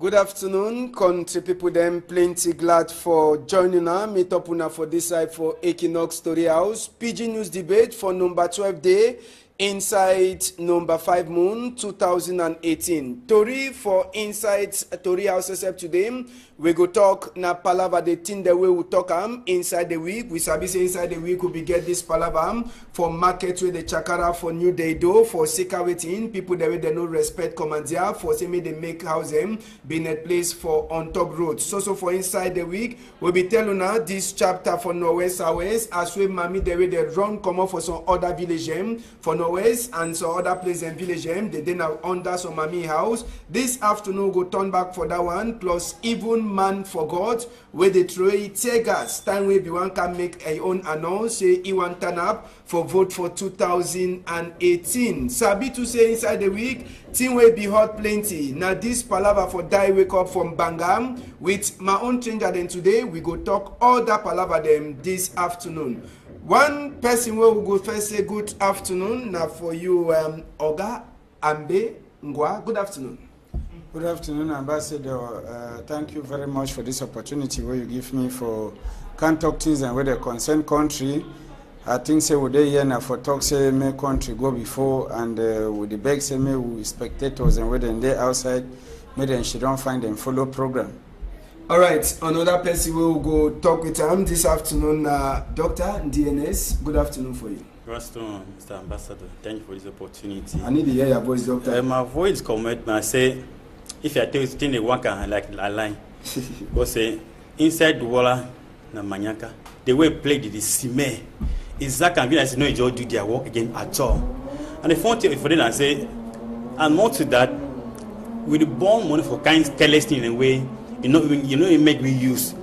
Good afternoon, country people. Them plenty glad for joining us. Meet up una for this side for Equinox Story House. PG News debate for number 12 day inside number 5 moon 2018. Tori for inside Tori House except today. We go talk na palava the thing the way we talk inside the week. We sabi say inside the week we be get this palava for market with the chakara for new day do for sika waiting people the way they no respect commandia for say me they make house them be a place for on top road. So for inside the week we be telling now this chapter for Norwest Southwest as we mami the way they run come up for some other village for Norwest and some other place in village they then now under some mami house. This afternoon go turn back for that one plus even man for God where they throw tear gas time we be one can make a own announce say he want turn up for vote for 2018. Sabi to say inside the week thing will be hot plenty. Now this palava for die wake up from Bangam with my own changer then today we go talk all that palava them this afternoon. One person will go first say good afternoon now for you Oga Ambe Ngwa. Good afternoon. Good afternoon, Ambassador. Thank you very much for this opportunity where you give me for can talk things and where the concerned country. I think say we dey here now for talk say may country go before and with the beg say may we spectators and where they outside, may then she don't find them follow program. All right, another person will go talk with him this afternoon. Dr. DNS, good afternoon for you. Good afternoon, Mr. Ambassador. Thank you for this opportunity. I need to hear your voice, Doctor. My voice comment, I say. If you tell you thing they work like a line, go say inside the water na manyaka. The way played the sime is that can be as no enjoy do their work again at all. And the phone for them and say, and more to that, with the born money for kind careless thing in a way, it make we use.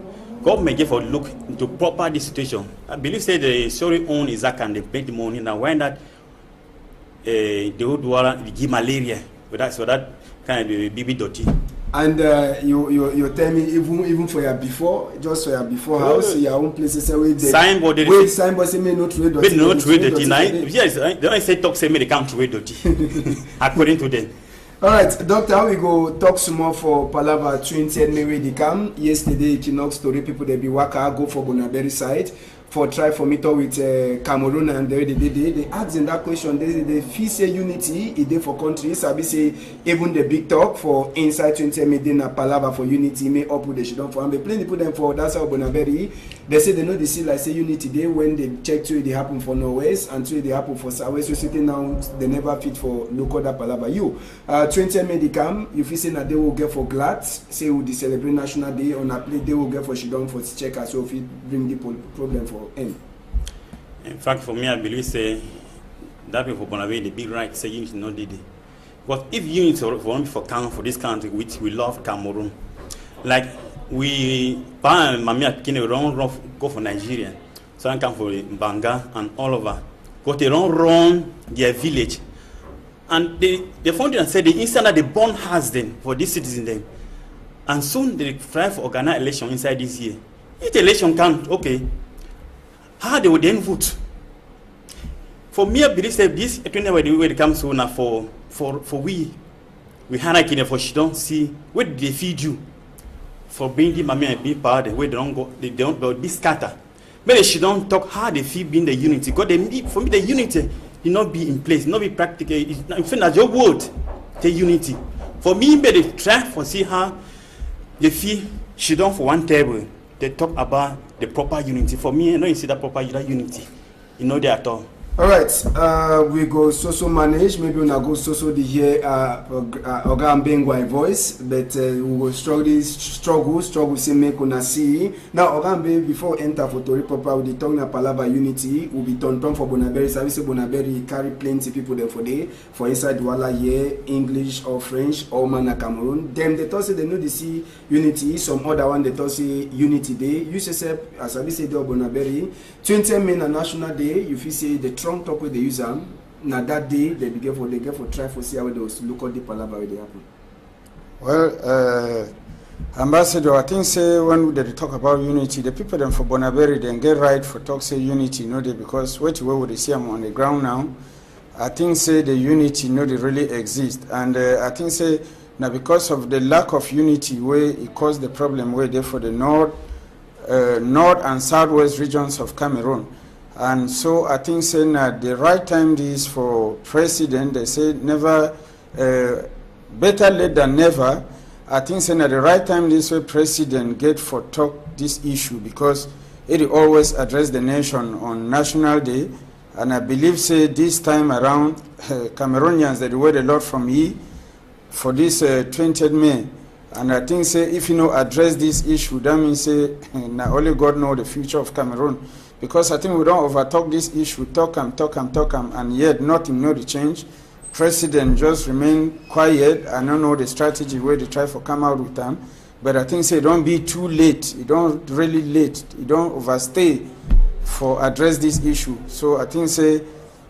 Government give for look into proper this situation. I believe say the sorry own is that can they pay the money now when that the old water give malaria, but so that kind of BB dirty. And you tell me even for your before, just for your before house, your own places where they signboard say may not trade dirty. May not trade dirty. Yes, they don't say talk say may they can't trade dirty. According to them. All right, Doctor, we go talk some more for Palava 20 and Mary they come. Yesterday, Equinox Story people they be waka go for Bonaberi side. For try for meet up with Cameroon and they asking that question. They feel say unity is there for countries. I be say even the big talk for inside 20 Medina Palava for unity may up with the shidon for them. They plenty put them for that's how Bonaberi. They say they know they see like say unity day when they check to it they happen for Norwest and to it they happen for Southwest. So sitting now they never fit for local that Palava. You 20 Medicam you feel say that they will get for glad say we the celebrate National Day on a play they will get for shidon for checker so if it bring the problem for. In fact, for me, I believe say that people for Bonaberi the big right say unity not did it. But if unity for this country, which we love Cameroon, like we ban Mamia Kine run go for Nigeria, so I come for Banga and all over, but they don't run their village, and they found and said the instant that they born has them for this citizen them, and soon they try for organize election inside this year. If the election can't, okay. How they would then vote? For me, I believe that this when it comes to now for we had like in for she don't see where did they feed you for being the mammy and being part where they don't be scatter. But she don't talk how they feel being the unity. God, for me the unity did not be in place, not be practical. In fact, as your word, the unity. For me, they try for see how they feel she don't for one table. They talk about the proper unity. For me, I know you see that proper unity. You know that at all. All right, we go so manage. Maybe we go so the hear Oga Mbengwa voice, but we will struggle. See make una see. Now Oga Mbe before enter for Tori proper with the tongue na palava unity will be turn for Bonaberi. Service Bonaberi carry plenty people there for day for inside Wala here English or French or Mana Cameroon. Them they thought say they know they see unity. Some other one they thought say unity day. You say as I say the Bonaberi 20 men a national day. You feel say the Trump talk with the user. Now that day they get for try for see how those local the palava where they happen. Well, Ambassador, I think say when they talk about unity, the people them for Bonaberi then get right for talk say unity, you know they because what way would they see them on the ground now? I think say the unity, you know they really exist, and I think say Now, because of the lack of unity, where it caused the problem, where there for the north and southwest regions of Cameroon. And so I think saying that the right time is for president, they say never, better late than never. I think saying that the right time this way president get for talk this issue, because it always address the nation on National Day. And I believe say this time around, Cameroonians, they wait a lot from he for this 20th May. And I think say if you know address this issue, that means say now only God know the future of Cameroon. Because I think we don't overtalk this issue, talk, and yet nothing, no the change. President just remain quiet. I don't know the strategy where they try to come out with them. But I think say don't be too late. You don't really late. You don't overstay for address this issue. So I think say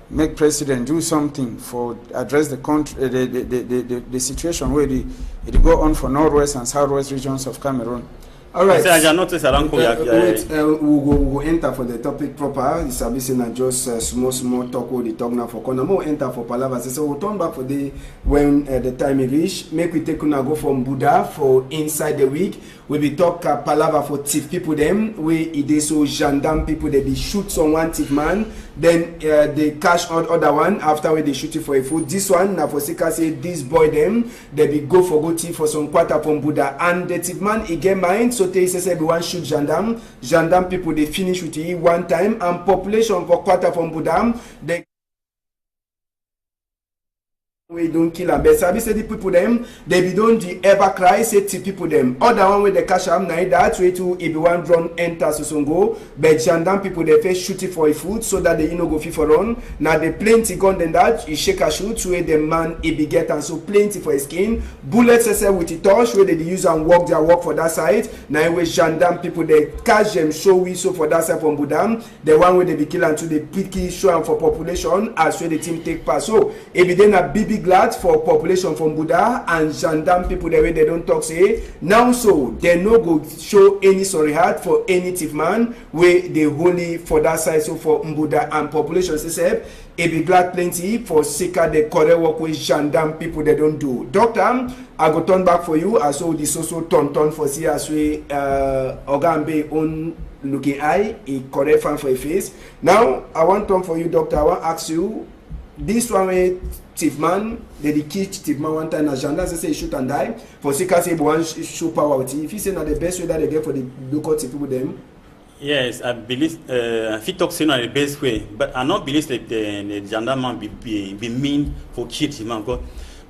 make president do something for address the country, the situation where it go on for northwest and southwest regions of Cameroon. All right. I noticed we'll enter for the topic proper. It's a bit just small talk. We'll talk now for corner. We'll enter for Palava. So we'll turn back for the when the time is reach. Make we take una go from Buddha for inside the week. We'll be talk Palava for thief people them. We they so gendarme people they be shoot someone thief man. Then they cash out other one after when they shoot it for a food. This one now for Sika say this boy them they be go for go thief for some quarter from Buddha and the thief man he get mind. So they say everyone shoot gendarme people they finish with it one time and population for quarter from Budam they we don't kill them. But Sabi say the people them they be don't the ever cry say to people them. Other one with the cash am now that way to if one run enter Sosongo. But gendarme people they first shoot it for a food so that they go fit for run. Now they plenty gun than that you shake a shoot where the man he be get and so plenty for his skin. Bullets with the touch where they use and walk their work for that side. Now with gendarme people they catch them show we so for that side from Budam. The one where they be kill and to the picky show and for population as where the team take part. So if they then a big glad for population from Buddha and gendarme people the way they don't talk say now so they no go show any sorry heart for any thief man where they holy for that side so for Buddha and population say it be glad plenty for Sika the correct work with gendarme people they don't do. Doctor, I go turn back for you as so this also turn for see as we Ogambe on looking eye a correct fan for a face. Now I want turn for you, doctor. I want ask you this one way thief man, they catch thief man one time as gendarme say shoot and die. For Sika say one show power with if you say not the best way that they get for the local thief people them. Yes, I believe if you talk the best way, but I not believe that the gendarme be mean for cheat thief man. Because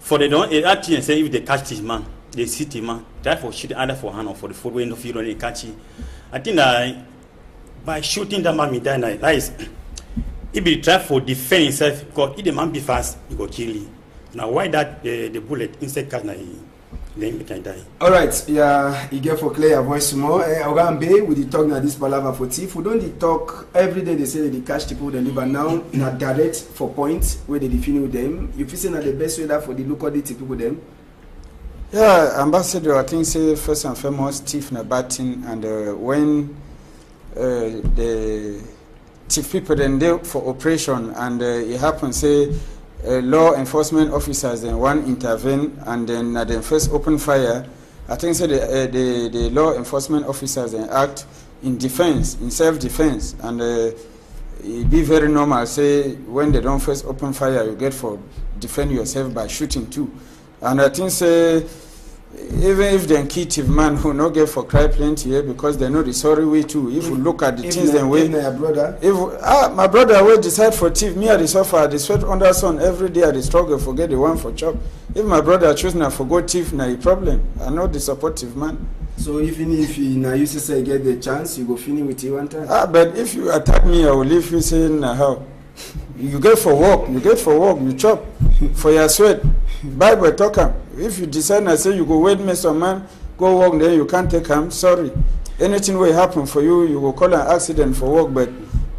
for they don't actually say if they catch thief man, they see thief man, try for shoot either for hand or for the foot way of you don't catch it. I think that by shooting that man die that is. If he try for defend himself, because if the man be fast, he go kill you. Now why that the bullet inside cat then he can die. All right, yeah, you get for clear your voice more. Ogambe, we talk now this palava for thief. We don't talk every day. They say they catch people they live now. Not direct for points where they define with them. You feel say not the best way that for the local people with them. Yeah, Ambassador, I think say first and foremost thief na bad thing, and when the thief people then there for operation and it happens say law enforcement officers then one intervene and then they first open fire. I think say the law enforcement officers then act in defense, in self-defense, and it be very normal say when they don't first open fire you get for defend yourself by shooting too. And I think say even if they kill thief man who no get for cry plenty here because they know the sorry way too. If you look at the things then way, my brother will decide for thief, me I the suffer, I the sweat under sun every day, I the struggle forget the one for chop. If my brother choose now for go thief, now a problem. I know the supportive man. So even if you now used to say get the chance, you go finish with you one time. But if you attack me, I will leave you saying how. You get for work, you chop for your sweat. Bible talk him. If you decide and say you go wait me some man, go work then you can't take him, sorry. Anything will happen for you, you will call an accident for work, but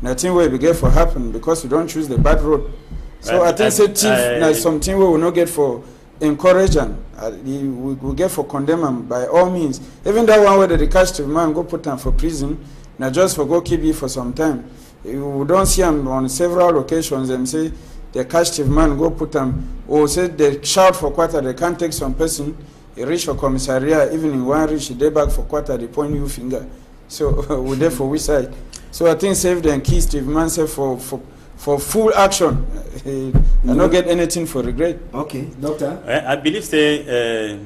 nothing will be get for happen because you don't choose the bad road. So I think say thief now something we will not get for encourage and we will get for condemn him by all means. Even that one where they catch the man go put him for prison, now just for go keep you for some time. You don't see him on several occasions and say they catch the man, go put them, or say they shout for quarter, they can't take some person, he reach for commissariat, even in one reach, they back for quarter, they point you finger. So we're there for which side? So I think save them keys Steve Man say for full action. I don't get anything for regret. Okay, doctor. I believe say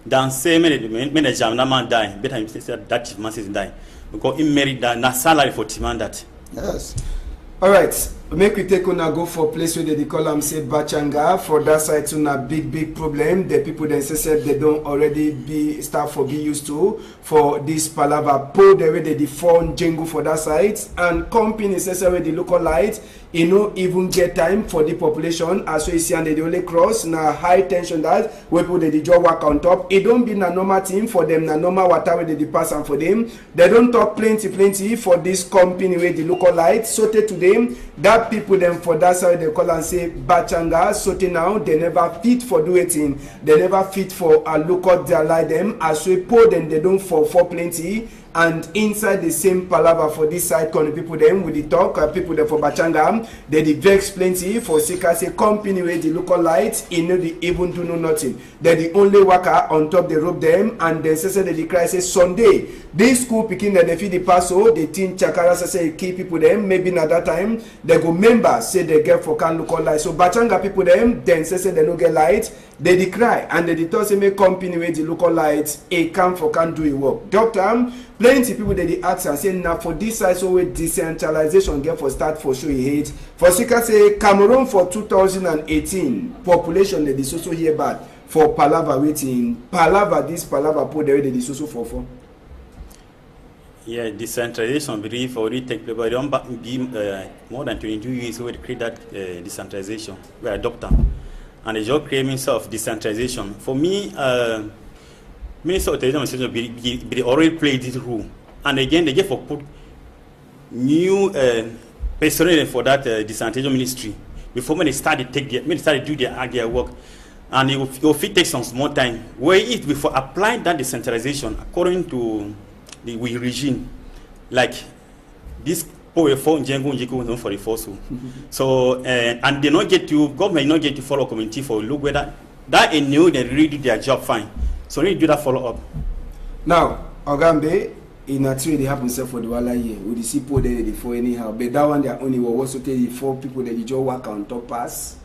dans say many jam na man die. Better him say that chief man says die because he married that na salary for Timan that. Yes. All right, make we take una go for place where they call am say Bachanga. For that side, to na big problem. The people themselves they don't already start for be used to for this palava. Pull the way they phone jingle for that side and company says where the local light. You know, even get time for the population as we see and they only cross na high tension that we put the job work on top. It don't be na normal team for them, na normal water where they pass and for them. They don't talk plenty for this company where the local light. So to them, that people them for that side they call and say Bachanga. So now they never fit for do it in. They never fit for a look out their light them as we pour them they don't for plenty. And inside the same palava for this side, con people them with the talk, people them for Bachanga, they vex plenty for Sika say company where the local lights, you know they even do no nothing. They're the only worker on top they rope them, and then say they cry say Sunday. This school picking that they feed the paso, they think Chakara say keep people them, maybe at that time they go members say they get for can local light. So Bachanga people them, then say they don't get light, they decry and they tell say make company where the local lights a can for can do it work. Doctor, plenty people that they ask and say now for this side so with decentralization get for start for show hate. For Sika say Cameroon for 2018 population that is also here bad for palava waiting. Palava this palava put the way that is also for. Yeah, decentralization believe already take place, but don't be more than 22 years we create that decentralization. We are doctor. And the job creating of decentralization. For me, Minister of Television they already played this role. And again, they get for put new personnel for that decentralization ministry. Before when they started do their work. And it will take some small time. Where if before applying that decentralization according to the regime, like this for the force. So and they not get to government not get to follow community for look whether that and know they really do their job fine. So they do that follow up. Now, Ogambe in a trade they happen for the wala year with the people there for anyhow. But that one they only will also tell the 4 people that the job work on top pass.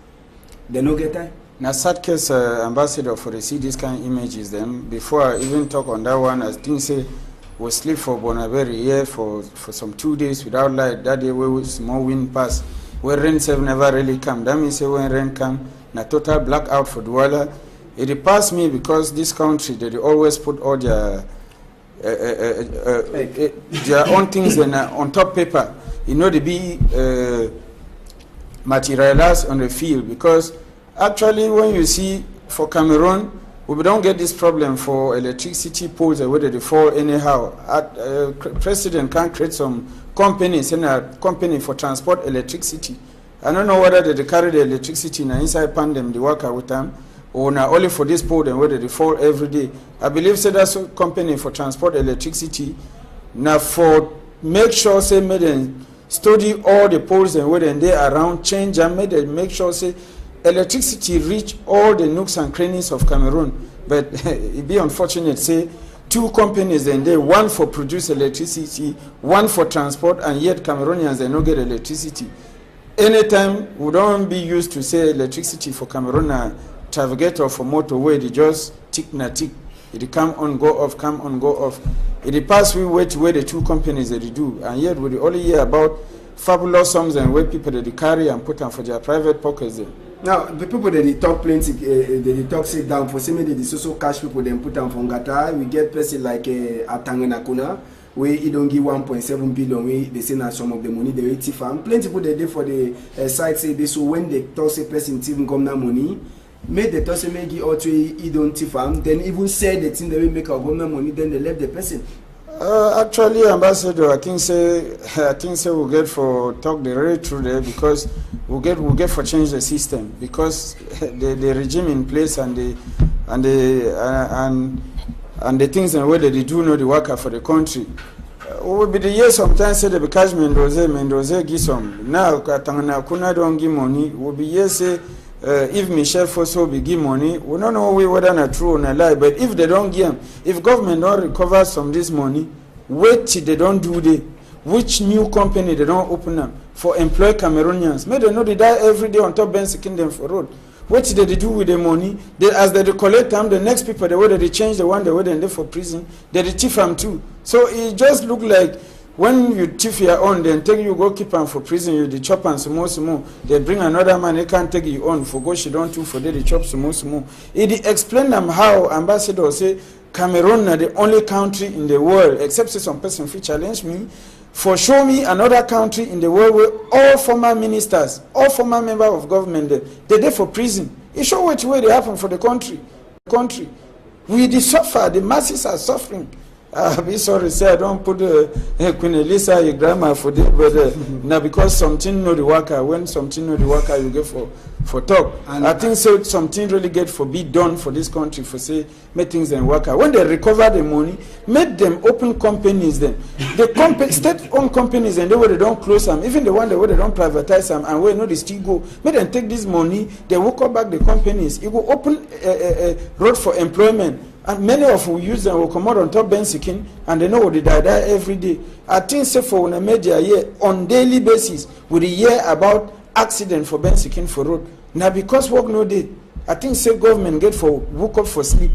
They no get time. Now, sad case ambassador for the see this kind of images them. Before I even talk on that one, I think say we sleep for Bonaveri here for some 2 days without light. That day we small wind pass. Where rain have never really come. That means when rain come, na total blackout for Douala. It passed me because this country they always put all their own things on top paper. You know they be materialized on the field because actually when you see for Cameroon we don't get this problem for electricity poles whether they fall anyhow. President can create some companies and a company for transport electricity. I don't know whether they carry the electricity in inside pandem they work out with them or now only for this pole and whether they fall every day. I believe say that's a company for transport electricity. Now for make sure say made them study all the poles and whether they around change and made them make sure say electricity reach all the nooks and crannies of Cameroon. But it be unfortunate say 2 companies and they one for produce electricity, one for transport, and yet Cameroonians they no get electricity. Anytime we don't be used to say electricity for Cameroon navigator for motorway, they just tick na tick. It come on go off, come on go off. It pass we wait where the 2 companies that they do, and yet we only hear about fabulous sums and where people that they carry and put them for their private pockets. Now the people that they talk plenty, they talk sit down for some they also cash people then put them from Gata. We get person like Atanganakuna where he don't give 1.7 billion. We they say now some of the money they will farm. Plenty people they for the site say this. So when they talk say person even come na money. Made the person make it out to he don't farm, then even say the thing they will make our government money, then they left the person. Actually, Ambassador, I think say we'll get for talk the real truth there because we'll get for change the system because the regime in place and the things and whether they do know the worker for the country. we be the year sometimes say the because Mendoza give some. Now Katangana Kuna don't give money. We be here say if Michel Fosso be give money, we don't know whether not true or not lie. But if they don't give them, if government don't recover some this money, wait till they don't do the which new company they don't open up for employ Cameroonians. May they know they die every day on top Bensikin them for road. What did they do with the money? As they collect them, the next people, the way they change the one they were there for prison, they thief them too. So it just look like when you thief your own, then take you go keep them for prison, you the chop and some more. They bring another man, they can't take you on for go she don't do for the chop some more. It explain them how ambassador say Cameroon are the only country in the world, except say some person who challenge me, for show me another country in the world where all former ministers, all former members of government, they're there for prison. It show which way they happen for the country. We suffer, the masses are suffering. I'll be sorry, say I don't put Queen Elisa, your grandma for this, but now because something know the worker, when something know the worker, you get for talk. And I think so something really get for be done for this country for say make things and work out. When they recover the money, make them open companies then. The state-owned companies and they where they don't close them, even the one where they don't privatize them and where no they still go, make them take this money, they will call back the companies. It will open a road for employment. And many of who use them will come out on top Bensikin and they know what they die every day. I think say for a media year on daily basis we hear about accident for Bensikin for road. Now because work no day, I think say government get for woke up for sleep.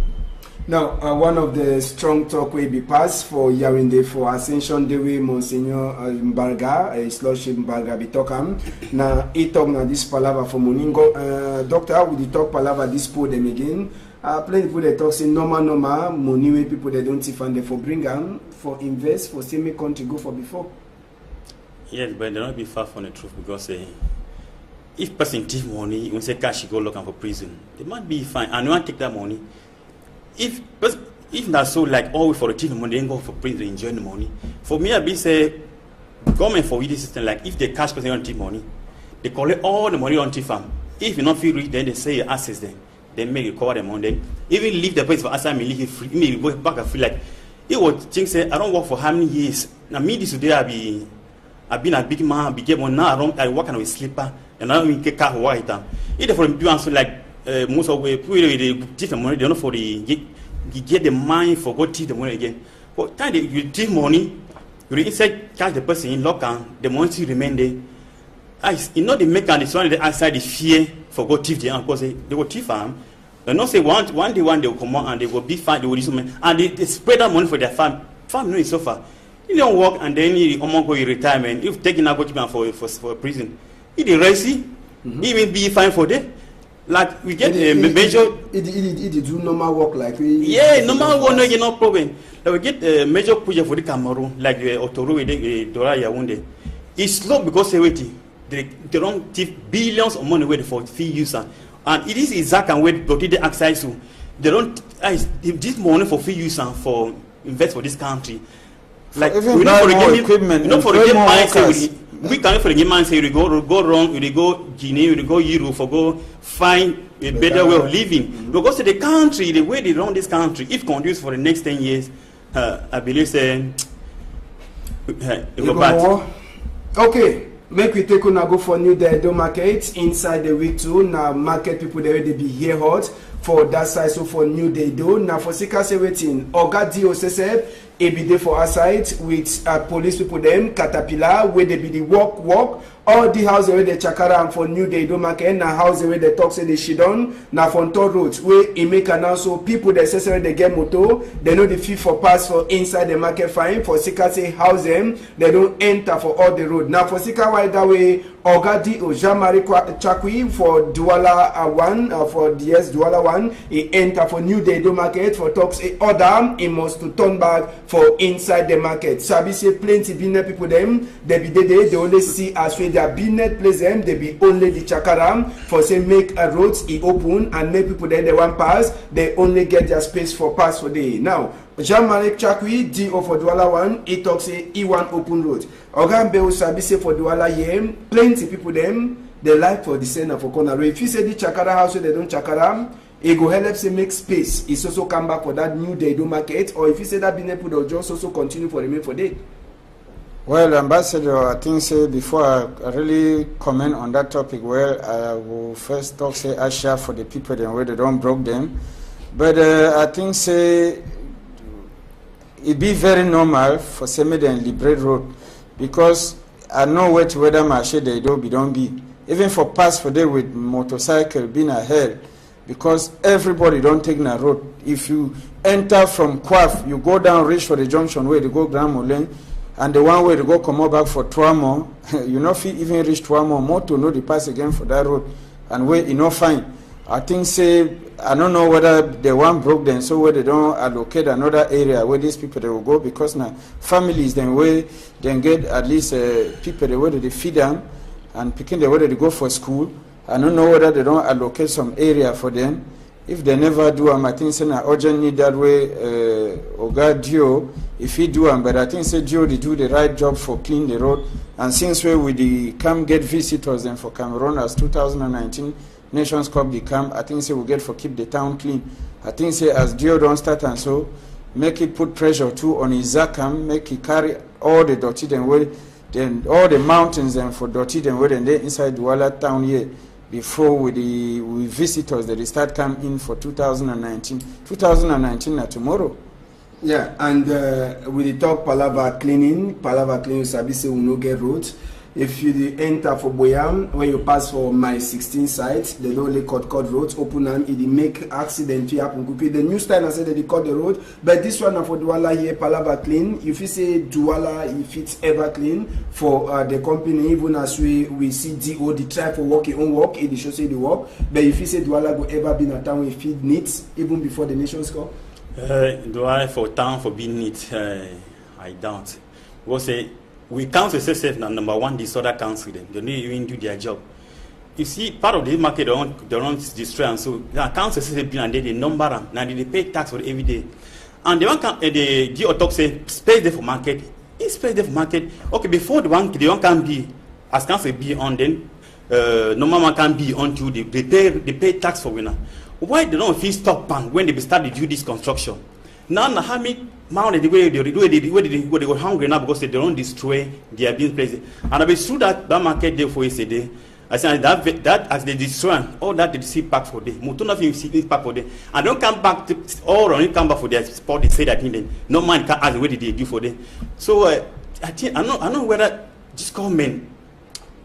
Now, one of the strong talk will be passed for Yaoundé for Ascension Dewe Monsignor Mbarga, His Lordship Mbarga Bitokam. Now, he talk na this palava for Moningo. Doctor, how would you talk palava this po them again? Plenty people they talk say normal money wey people they don't find they for bring them for invest for same country go for before. Yes, but they don't be far from the truth because if person thief money, when say cash go looking for prison, they might be fine and you want to take that money. If that's so like always for the thief money, they go for prison enjoy the money. For me, I be say government for this system like if they cash person on thief money, they collect all the money on thief farm. If you not feel rich, then they say your assets then. They make you cover them on them. Even leave the place for assignment, leave it free. Maybe go back and feel like it would think say I don't work for how many years. Now me this today I've been a big man, big man now I work with slipper and I don't even get car white. Either for them do answer like most of the people they take the money, they don't for the get the money for go take the money again. But time you take money, you inside catch the person in locker, the money still remain there. You know the make and the one the outside the fear for go thief them because they go thief farm. They not say one day they will come out and they will be fine, they will do something and they spread that money for their farm. Farm no is suffer. You don't work and then you go in retirement. If taking out for prison, you the racy, even be fine for them. Like we get a major. It do normal work like we. Yeah, normal work no problem. Like we get a major project for the Cameroon, like the Otoro with Dora Yaoundé. It's slow because they don't thief billions of money away for fee user, and it is exact and where they access to. They don't this money for fee user for invest for this country. Like we don't for the equipment, for the game mindset. We can't for the game mindset. You go wrong. You go Guinea. You go Europe for go find a better way of living. Because the country, the way they run this country, if conducive for the next 10 years, I believe say go back. Okay. Make we take una go for New Daido market inside the week too. Now market people they already be here hot for that side. So for New Daido now for Sika say waiting. Oga Diosese e be there for our side with police people them caterpillar where they be the walk. All the houses where they chakara and for New Daido market na houses where they talk say they shidon na for third road where e make an so people they say they get moto they know the fee for pass for inside the market fine for Sika say house them they don't enter for all the road now for Sika why that way Ogadi Ojamari Chakwi for Douala 1 for DS Douala 1 he enter for New Daido market for talks a order he must to turn back for inside the market. Sabi say plenty business people them they be there they only see as when their business place them they be only the chakaram for say make a roads he open and make people then they want pass they only get their space for pass for day. Now Jean-Marie Chakwi DO for Douala 1 he talks say he want open road. Ogambe Sabi say for Douala here plenty people them they like for the center for corner. If you say the chakara house they don't chakara it go help say make space. It's also come back for that New Daido market. Or if you say that business will just also continue for remain for day. Well, Ambassador, I think say before I really comment on that topic, well, I will first talk say Asha for the people then where they don't broke them. But I think say it be very normal for Semede and Liberate Road because I know where to whether my shade they don't be. Even for pass for day with motorcycle being ahead because everybody don't take the road. If you enter from Kwaf, you go down reach for the junction where they go Grand Moulin. And the one way to go come back for Tuamo, you know, if you even reach Tuamo, more to know the pass again for that road, and where you know fine. I think say I don't know whether the one broke them, so where they don't allocate another area where these people they will go because now families then where they get at least people the way they feed them and picking the way they go for school. I don't know whether they don't allocate some area for them. If they never do I think say na urgent need that way Oga Dio if he do but I think say Dio they do the right job for clean the road and since we the come get visitors then for Cameroon as 2019 Nations Cup they come I think say we get for keep the town clean. I think say as Dio don't start and so make it put pressure too on his Zakam, make it carry all the dirty then way then all the mountains then for dirty then way then they inside Douala town here. Before we visitors that they start coming in for 2019. 2019 na tomorrow. Yeah, and with the talk Palava cleaning, sabi say we no get roads. If you enter for Boyam, when you pass for my 16 sites, they don't only cut roads, open and it make accident to happen. The new style I said that they cut the road, but this one for Douala here, Palava clean. If you say Douala, if it's ever clean for the company, even as we see DO, they try for work, own work, it should say the work. But if you say Douala go ever be in a town with feed needs, even before the Nations Cup? Douala for town for being neat, I doubt. We'll say, we count ourselves now number one disorder council them. They don't even do their job. You see, part of the market they don't destroy and so the council ourselves and they number them. Now they pay tax for every day. And the one the GO talk say space there for market. It's space there for market. Okay, before the one can be as council be on then normal man can be until they pay tax for winner. Why they don't feel stop pan when they start to do this construction? Now how many mounted the way they go hungry now because they don't destroy their business places. And I be sure that market there for yesterday. I said that as they destroy all that they see back for day. Mutuna fi see back for day. And don't come back to all only come back for their spot. They say that in no man can ask what did they do for them. So I think I know whether this government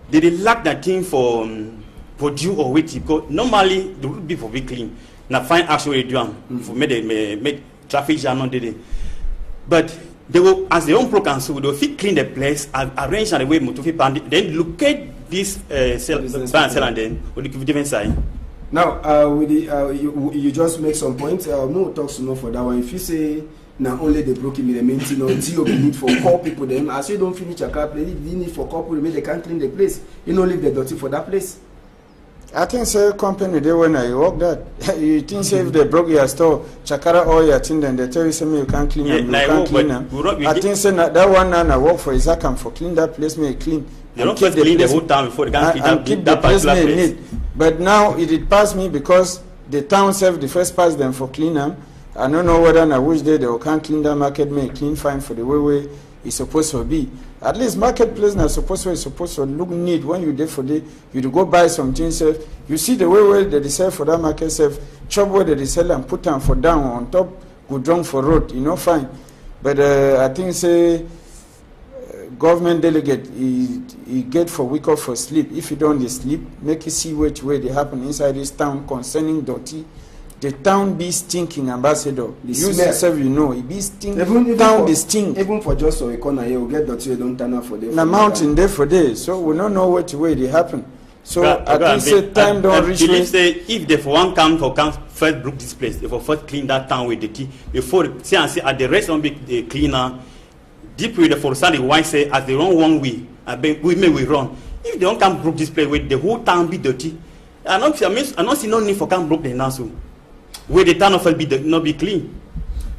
they lack that thing for due or wait because normally they would be for be clean. Now find actually do for make traffic jam on the day. But they will, as their own program, so they will fit clean the place, arrange the way to fit, then locate this cell and then on the different side. Now, with the, you just make some points. No talks enough for that one. If you say now only the broken the maintain or deal we need for call people them, as you don't finish a car place, you need for couple they can't clean the place. You don't leave the dirty for that place. I think say company they when I work that you think say if they broke your store chakara or your thing then they tell you say me you can't clean them, you can't clean them. I think say that one now I work for Isakam for clean that place may clean. They don't first clean the whole town before they can keep that particular place. But now it passed me because the town self the first pass them for clean them. I don't know whether na which day they can't clean that market may clean fine for the way it's supposed to be. At least marketplace now supposed to look neat when you there for the you to go buy some things. You see the way they sell for that market self, chop where they sell and put them for down on top, go down for road, you know fine. But I think say government delegate he get for week off for sleep. If you don't sleep, make you see which way they happen inside this town concerning dirty. The town be stinking, Ambassador. Use yourself, you know. It be stinking. Even town be stink. Even for just a corner here, we get dirty. Don't turn up for day. The mountain there for days, so we don't know which way they happen. So I think say time don't reach. Say if they for one come first broke this place, they for first clean that town with the tea before say and say at the rest don't be the cleaner. Deep with the for the why say as they run one way, we may run. If they don't come broke this place with the whole town be dirty, I don't see no need for come broke the now so. Where the town of not be clean.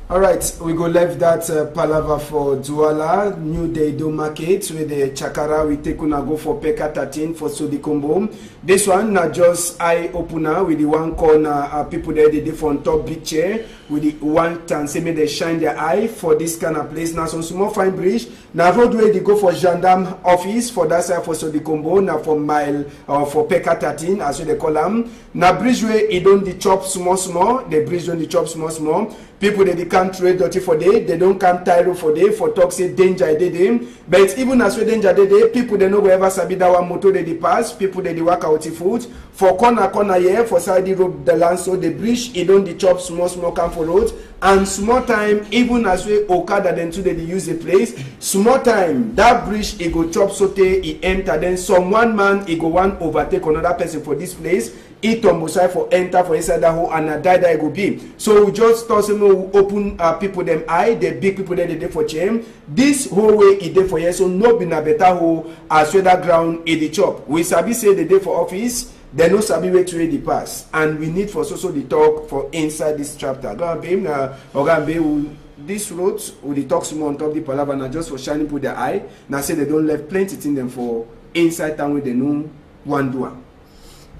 All right, we go left that palava for Douala, New Day do market, where the Chakara we take on go for Peka 13 for Sodikombo. This one not just eye opener with the one corner people there they for on top big chair with the one time say me they shine their eye for this kind of place. Now some small fine bridge. Now roadway they go for gendarme office for that side for Sodicombo, now for mile or for Peka 13 as they call them. Now bridgeway it don't the chop small. The bridge don't the chop small. People they can't trade dirty for day, they don't come tired for day for talk say danger day. But even as we danger day, people they know go ever sabi that one motor they pass, people they work out foot for corner here for side the road the land so the bridge it don't the chop small come for road and small time even as we Okada then today they use the place small time that bridge it go chop sote it enter then some one man it go one overtake another person for this place. It on side for enter for inside that hole and die that go be. So we just thought we open people them eye, the big people that they dey for change. This whole way it dey for here, so no be na better hole as well that ground in the chop. We sabi say the day for office, they no sabi way to read the pass, and we need for so the talk for inside this chapter. This road with the talk small on top the palaver na just for shining put their eye. Now say they don't left plenty thing them for inside town with the no one do.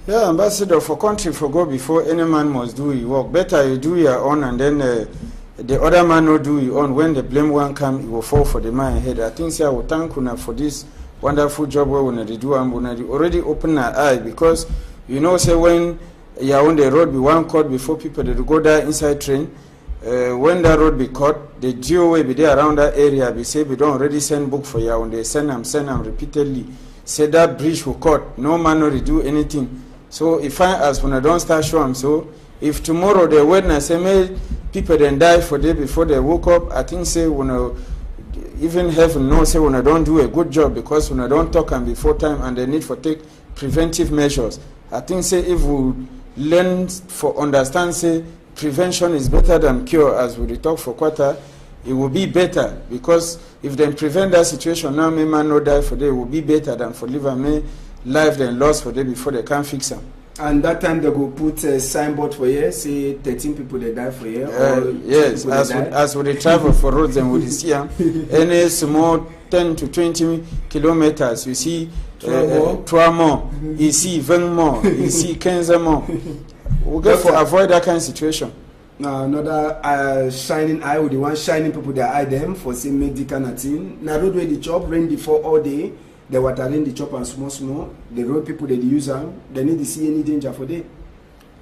Yeah, ambassador for country for go before any man must do your work. Better you do your own and then the other man no do your own. When the blame one come, it will fall for the man head. I think I will thank you for this wonderful job where when they do and when they already open our eye because you know say when you're on the road be one cut before people they go there inside train. When that road be cut, the geo will be there around that area. We say we don't already send book for you when they send them repeatedly. Say that bridge will cut. No man no do anything. So if I ask when I don't start showing, so if tomorrow they wait and say me people then die for day before they woke up, I think say when I, even heaven knows say when I don't do a good job because when I don't talk and before time and they need for take preventive measures. I think say if we learn for understand say prevention is better than cure as we talk for quarter, it will be better because if they prevent that situation now may man not die for day, it will be better than for live and may life then lost for them before they can fix them. And that time they go put a signboard for here, say 13 people they die for here. Yes, as we travel for roads and we see any small 10 to 20 kilometers, you see 3 more, you see 20 more, you see 15 more. We get for avoid that kind of situation. Now another shining eye with the one shining people that eye them for say medical thing. Now road where the chop rain before all day. The water in the chop and small. The road people they use them, they need to see any danger for them.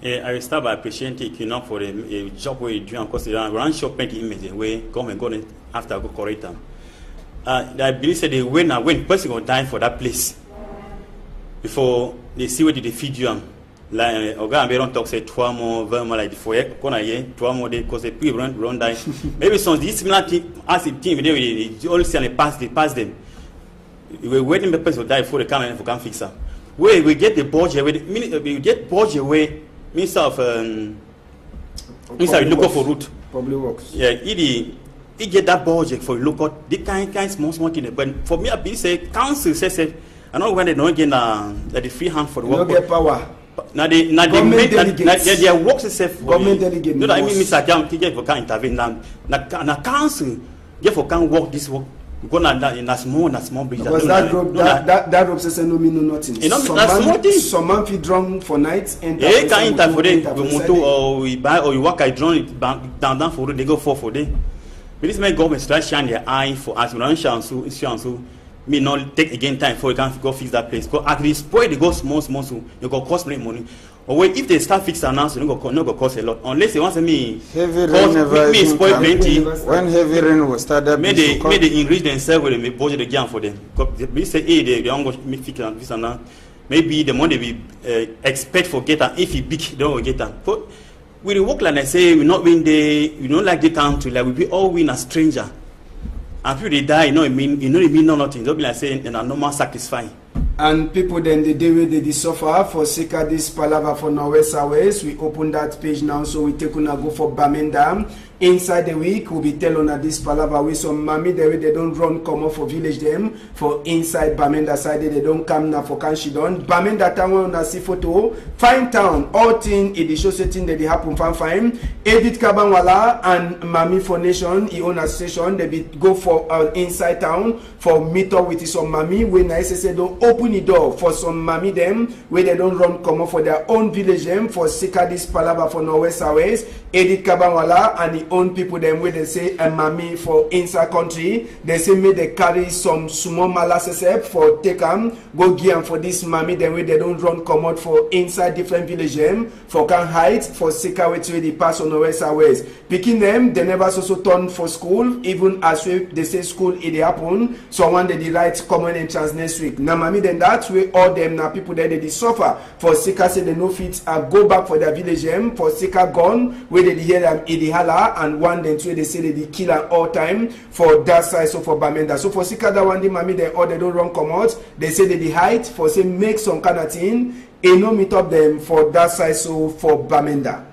I will start by appreciating Equinox for the job where you do and because they run show plenty images where government go after go correct them. I believe that they when person will die for that place before they see where they feed you. Like Oga don't talk say 2 more, 20 more like the 4 corner here, 2 more day because they people run die. Maybe some this similar thing as the team they all see and they pass them. We waiting the person will die before they come and can fix them. Where we get the budget, we get budget where Minister of local for route. Public works. Yeah, he get that budget for local. The kind small thing. But for me, I believe say council says I know when they don't get the free hand for the work. Don't get power. Now they their works itself. Government delegate. No, I mean Mr. Jam get for can intervene now. Na council get for can work this work. Go na small bridge. Because that rope says no mean no nothing. Some man fit drone for night. They can enter for day. We motor or we buy or you work I drone it down for day. They go for day. But this make government start shine their eye for us. We don't shine so me not take again time for you can go fix that place. Because at least spoil they go small so you go cost money. Or if they start fixing now, so no go cost a lot. Unless they want to me heavy rain me spoil plenty. When heavy rain will start, that may they enrich themselves with the budget again for them. They say hey they don't go me fix and now. Maybe the money we expect for get if he big they don't get them. But we work like I say we not win we don't like the country like we be all win a stranger. And people they die, you know it mean nothing. Don't be like saying in a normal satisfying. And people then the day where they suffer for sake of this palaver for Norwest Southwest. We open that page now, so we take on a go for Bamenda. Inside the week, we'll be telling on this palaver with some mommy the way they don't run come off for village them for inside Bamenda side they don't come now for Kanshidon. Bamenda town on see photo. Fine town, all thing it is show setting that they happen fine. Edith Kabanwala and Mami for Nation, he own association, they be go for inside town for meet up with some mommy when I say don't open open the door for some mommy them where they don't run come up for their own village them for Sika this palava for Norwest Southwest, Edith Kabanwala and the own people them where they say a mommy for inside country. They say may they carry some small molasses for take them, go give them for this mommy them where they don't run come out for inside different village them for can hide for Sika where the pass on Norwest Southwest. Picking them, they never also turn for school, even as they say school it happen. So one day the right common entrance next week. Now mommy then that way all them now people there they suffer for Sika say they no fit go back for their village them for Sika gone where they hear them in the hala and one then two they say they kill them all time for that side so for Bamenda. So for Sika that one day mommy then all they don't run come out. They say they hide for say make some kind of thing. They no meet up them for that side so for Bamenda.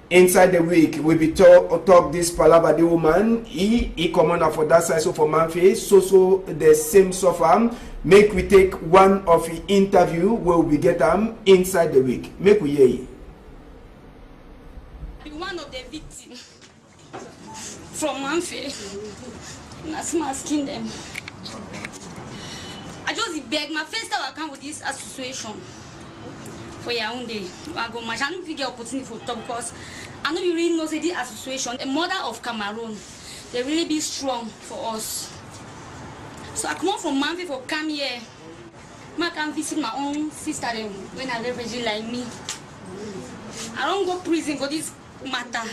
Inside the week, we be talk this palava the woman, he commander for that side, so for Manfi, so the same suffer. Make we take one of the interview where we get them inside the week. Make we hear you. One of the victims from Manfi, that's asking them. I just beg my first time I come with this association. For Yaoundé, I go. I don't figure opportunity for top because I know you really know say this association, a mother of Cameroon, they really be strong for us. So I come out from Manfi for come here. I can visit my own sister when I refugee like me. I don't go prison for this matter.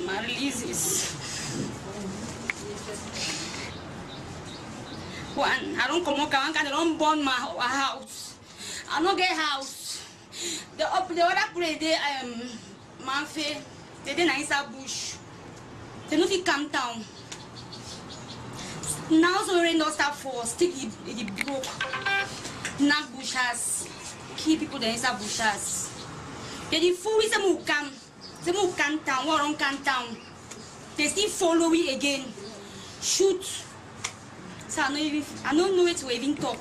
My release is one. I don't come out. I don't burn my house. I don't get house. The other place they Manfi, they did inside bush. They no fit come down. Now so rain don't start for stick the broke. Knock bushes, kill people there inside bushes. They the fool is they move can town, warren can town. They still follow it again. Shoot. So I don't know it to even talk.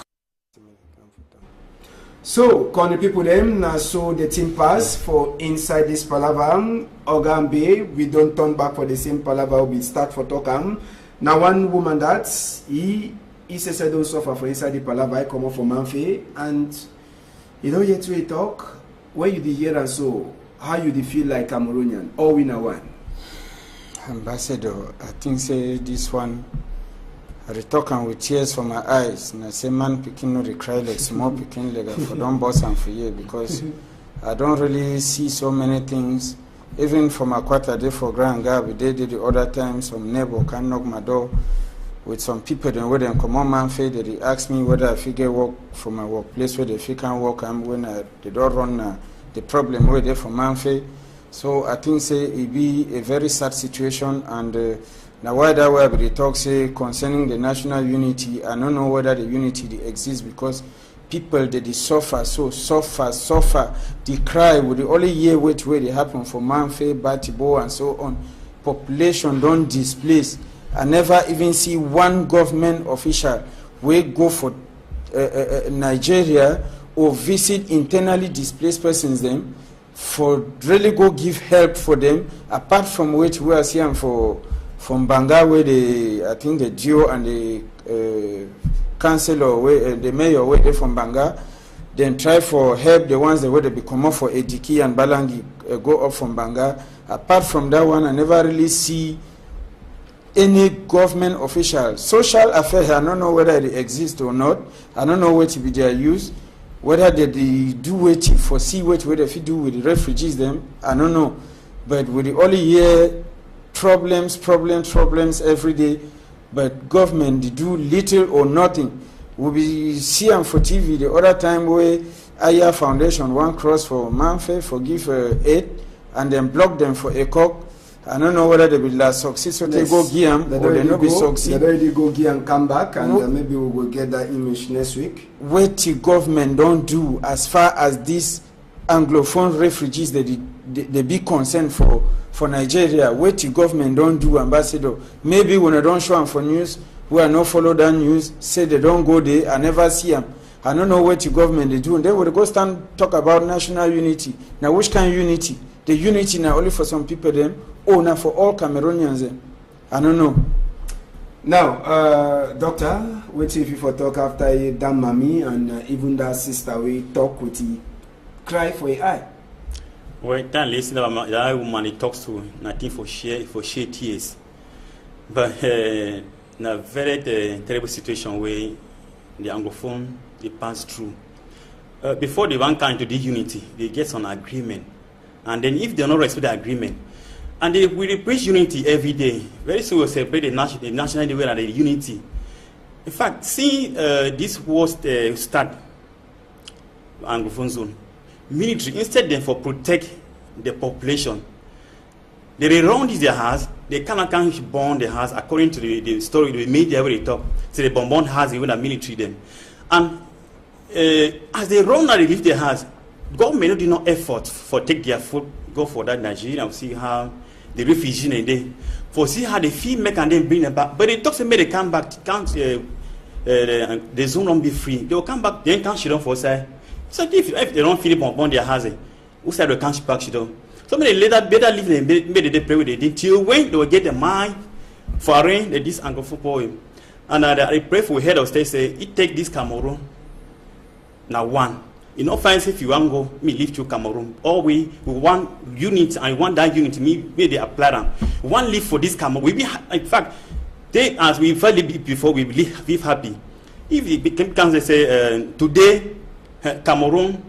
So, can the people them now so the team pass for inside this palava Ogambe, we don't turn back for the same palava, we start for talkam. Now one woman that he says don't suffer for inside the palava, I come up from Manfi, and you know yet we talk, when you hear and so how you feel like Cameroonian, or winner one? Ambassador, I think say this one I talk and with tears from my eyes. And I say, man, picking no cry like small picking like for don't boss and for you because I don't really see so many things. Even from a quarter day for Grand Gab, they did the other time. Some neighbor can knock my door with some people. Then where they come on, man, they ask me whether I figure work from my workplace where they can work and when they don't run the problem where they from Manfi. So I think say it be a very sad situation and. Now, why that way they talk say concerning the national unity, I don't know whether the unity exists because people they suffer, they cry with the only year which way they happen for Manfi, Batibo and so on. Population don't displace. I never even see one government official will go for Nigeria or visit internally displaced persons them for really go give help for them apart from which we are seeing from Banga where I think the GO and the councillor, the mayor where they from Banga, then try for help the ones that where they become up for Ediki and Balangi go up from Banga. Apart from that one, I never really see any government official. Social affairs, I don't know whether they exist or not. I don't know what to be their use. Whether they do what foresee what they do with the refugees them, I don't know. But with the only year problems every day, but government they do little or nothing. We be seeing for TV the other time where Aya Foundation one cross for Manfi for give aid and then block them for a cock. I don't know whether they will succeed, so they go Guiam or they not be succeed. They already go Guiam come back and maybe we will get that image next week. What the government don't do as far as these Anglophone refugees they be concerned for Nigeria, what the government don't do, Ambassador. Maybe when I don't show them for news, we are not follow that news, say they don't go there, I never see them. I don't know what the government they do. And they will go stand talk about national unity. Now which kind of unity? The unity now only for some people them, or now for all Cameroonians them. I don't know. Now, doctor, what if you for talk after that mommy and even that sister we talk with he cry for a eye? Well, then listen about that woman he talks to, nothing for share tears. But in a very terrible situation where the Anglophone they pass through. Before they want come into the unity, they get some agreement. And then if they don't respect the agreement, and we preach unity every day, very soon we'll celebrate the national day and the unity. In fact, see this was the start, Anglophone zone. Military, instead then for protect the population, they run their house, they cannot bomb the house according to the story, the media where they talk. So they bomb house even the military them. And as they run and they leave their house, government do no effort for take their foot, go for that Nigeria and see how the refugees in there, for see how they feel make and then bring them back. But they talk to me they come back, the zone won't be free. They will come back, then can't shit on for side. So if they don't feel bomb their house, who said they can't back shit on? So many later better leave them, maybe they pray with them till when they will get the mind for rain this Anglophone poem. And I pray for head of state say it take this Cameroon now one. In offense, if you want to go, me leave to Cameroon. Or we want unit and want that unit, me they apply them. One leave for this Cameroon. We be in fact, they as we felt before we live happy. If it becomes they say today Cameroon,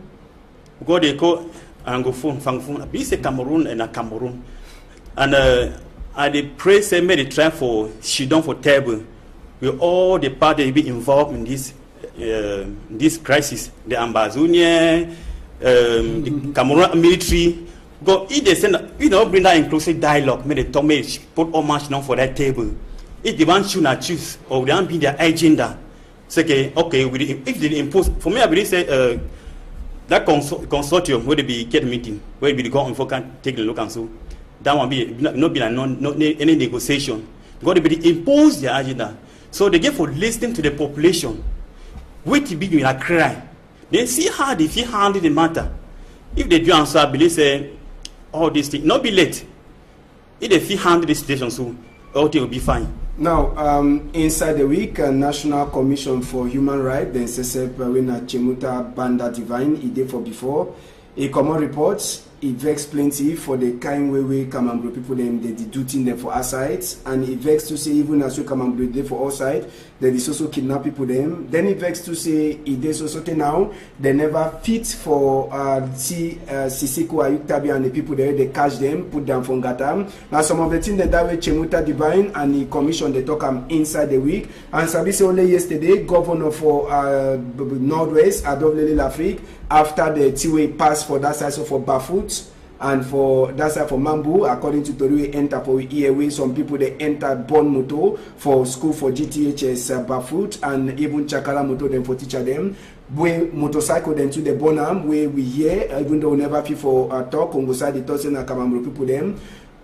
go they call Anglophone, we say Cameroon and a Cameroon. And I pray say may they try for Shidon for table. With all the parties be involved in this crisis, the Ambazonia, the Cameroon military. Go if they send, bring that inclusive dialogue, may they talk, may put all much down for that table. If they want to not choose or they want be their agenda, say okay, if they impose, for me I believe say that consortium where they be get a meeting, where they go and take a look and so that one be not be any negotiation. Got to be impose their agenda. So they get for listening to the population. Wait to be doing a cry. Then see how they feel handle the matter. If they do answer, I believe say all these things, not be late. If they feel handle the situation, so all things will be fine. Now, inside the week, National Commission for Human Rights, the NCCP, Parina Chemuta Banda Divine, he did for before. A common reports, it vex plenty for the kind way Kamambro people them they deducting them for our sides, and it vex to say even as we Kamambro they for our side, they is also kidnap people them. Then it vex to say it is also now they never fit for Sisiko Ayuktabi and the people there they catch them, put them from Gatam. Now some of the things that way Chemuta Divine and the commission they talk inside the week. And Sabisi only yesterday, governor for Northwest Adovlele Lafrique, after the Tiway pass for that side, so for Bafoot and for that side for Mambu, according to Tori, enter for EAW. Some people they entered Bon Moto for school for GTHS Bafoot and even Chakala Moto them for teacher them. We motorcycle them to the Bonham where we hear, even though we never feel for talk, Congo side the Tosin and Kamamro people them.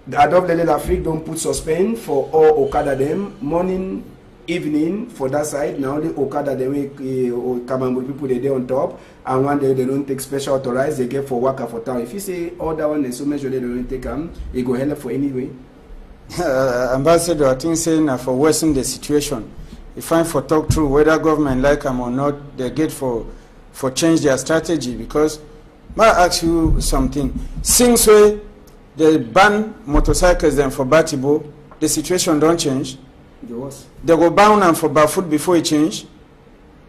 The Adovlele Lafrique don't put suspend for all Okada them morning. Evening for that side, now the Okada they make Kamambu people they on top, and one day they don't take special authorized, they get for Waka for town. If you say all that one they so measure they don't take them, it go help for anyway. Ambassador, I think saying for worsen the situation. If I for talk through whether government like them or not, they get for change their strategy, because may I ask you something? Since they ban motorcycles then for Batibo, the situation don't change. They go bound them for Bafoot before it change.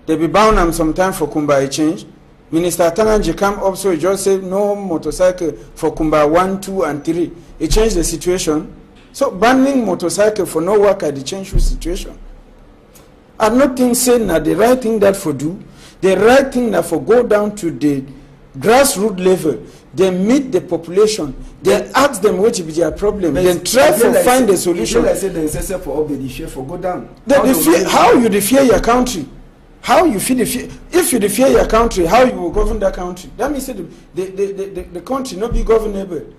They be bound them sometime for Kumba it change. Minister Tananji come up so he just said no motorcycle for Kumba 1, 2, and 3. It changed the situation. So banning motorcycle for no work at the change the situation. I'm not saying that the right thing that for do, the right thing that for go down to the grassroots level, they meet the population, they ask them what is their problem, then try to find a solution. I said the necessary for update the fear for go down. How you fear your country? How you feel the fear? If you fear your country, how you will govern that country? That means the country not be governable.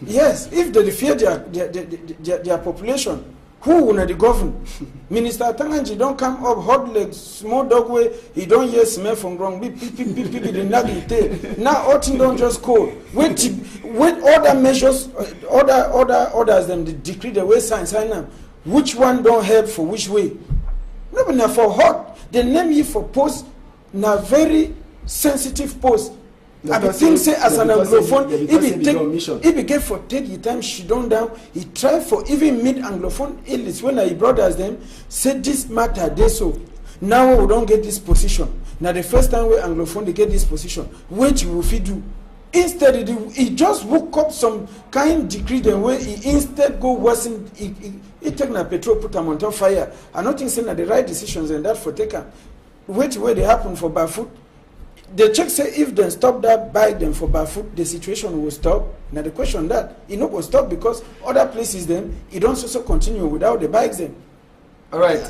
Yes, if they fear their population, who will not govern? Minister Tanganji don't come up hot legs, small dog way, he don't hear smell from ground. Now all things don't just call. When other measures, orders them the decree the way sign them. which one don't help for which way. No, but for hot, they name you for post, na very sensitive post. I be think say as an Anglophone, if he get for 30 times she don't down, he try for even meet Anglophone elites when he brothers them say this matter they so. Now we don't get this position. Now the first time we Anglophone they get this position, which will fit do. Instead he just woke up some kind decree the way he instead go worsen he take na petrol put them on top fire. I don't think saying that the right decisions and that for taken. Which way they happen for barefoot. The check say if they stop that bike them for barefoot, the situation will stop. Now the question that it not will stop because other places then it don't also continue without the bikes then. All right.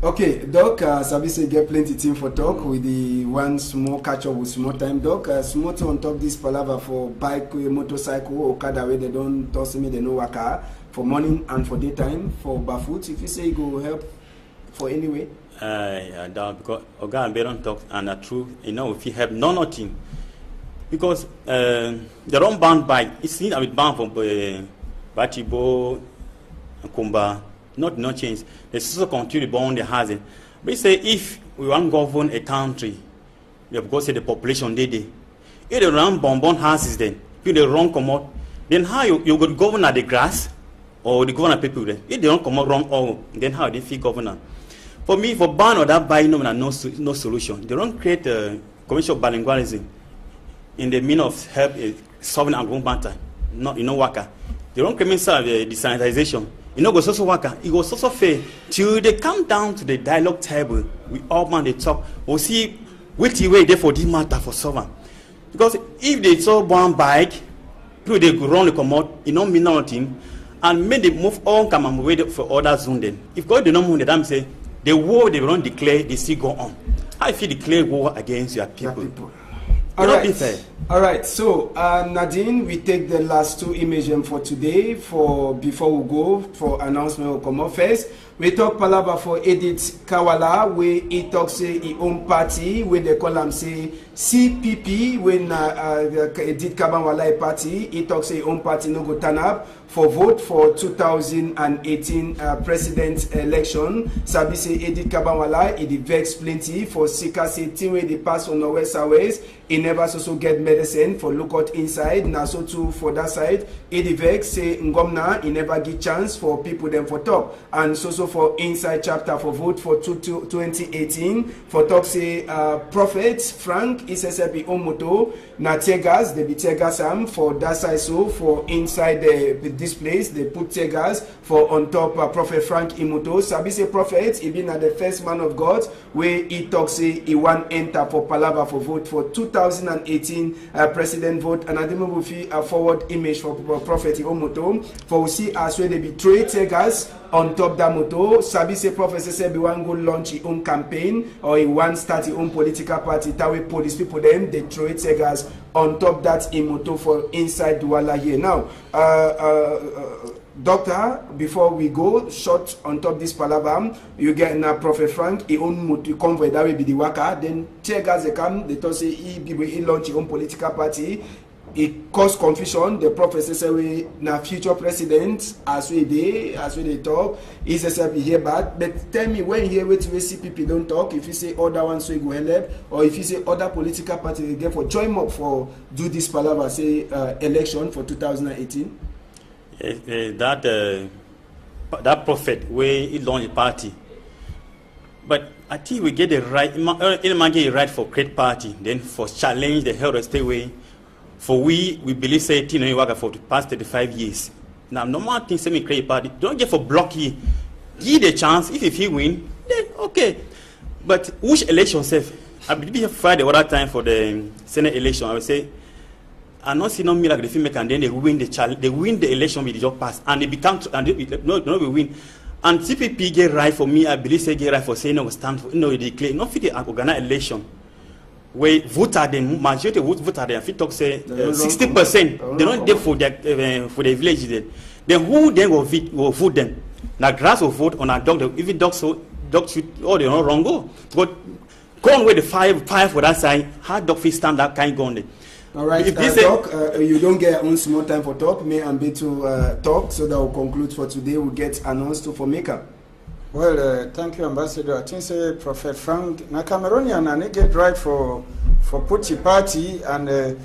Okay, Doc, Sabi say get plenty thing for talk with the one small catch up with small time. Doc, small on top this palaver for bike, motorcycle, Okada where they don't toss me, they know waka for morning and for daytime for barefoot. If you say it go help for any way. Because Oga and Baron talk and the truth, if you have nothing, because the wrong bound bike, it's seen a bit bound from Bachibo and Kumba, not change. There's also continue bound the housing. But say if we want to govern a country, we have got to say the population they. If they run bonbon houses then, if they run come out, then how you go govern at the grass or the governor people there? If they don't come out wrong, then how they feel governor? For me, for ban or that buy no solution. They don't create a commercial bilingualism in the meaning of help solving and growing matter. Waka. They don't create desanitization. Goes also waka. It goes also fair till they come down to the dialogue table. We all man they talk. We'll see which way they for this matter for solving. Because if they saw one bike, people they go run the commode, it don't mean nothing, and make they move on come and wait for other zone then. If God do not move the damn say. The war they don't declare, they still go on. How if you declare war against your people? All right. So Nadine, we take the last two images for today. Before we go for announcement, will come up first. We talk palava for Edith Kawala, where he talks say his own party, where they call him say CPP. When Edith Kawala party, he talks say his own party no go turn up for vote for 2018 president election. Sabi say Edith Kabawala, he vex plenty for Sika say team where they pass on the west ways. He never also get medicine for look out inside. Now so too for that side. He vex say Ngomna, he never get chance for people them for top. And so for inside chapter for vote for 2018 for talk say Prophet Frank Isesebi Omoto na tegas they be tegas for that side so for inside this place they put tegas for on top Prophet Frank Imoto. Sabi say Prophet he been the first man of God where he talk say he want enter for palava for vote for 2018 president vote and I didn't move a forward image for Prophet Imoto for we see as where they be three tegas on top that moto. Sabi say Professor said he want go launch his own campaign or he want start his own political party. That way police people them they throw it tegas on top that moto for inside Douala here. Now Doctor, before we go short on top this palavam, you get now Prophet Frank, he own moto convoy that will be the waka. Then tegas they come, they talk say he launch his own political party. It caused confusion. The professor say we na future president as we talk. He says here bad. But tell me when here wait we see people don't talk. If you say other ones so go help, or if you say other political party they get for join up for do this palaver say election for 2018. That prophet where he launched a party. But I think we get the right. It might get the right for create party. Then for challenge the health stay away. For we believe say you work for the past 35 years. Now normal things say me create party. Don't get for block you. Give the chance. If he win, then okay. But which election safe? I believe Friday other time for the Senate election. I will say I not see no miracle the filmmaker and then they win the challenge. They win the election with the job pass and they become and they we win. And CPP get right for me. I believe say get right for saying no stand for they declare not fit the organize election. Where voter them majority voter them if you talk say 60% they don't there for the village then who then will vote them now grass will vote on a dog even dogs should all they don't wrong go but go on with the five for that side how dog fit stand that kind gun there All right, Doc, you don't get on small time for talk. Me and Beto talk, so that we'll conclude for today. We'll get announced for makeup. Well, thank you, Ambassador. I think say Prophet Frank, na Cameroonian, and he get right for Putti party, and I've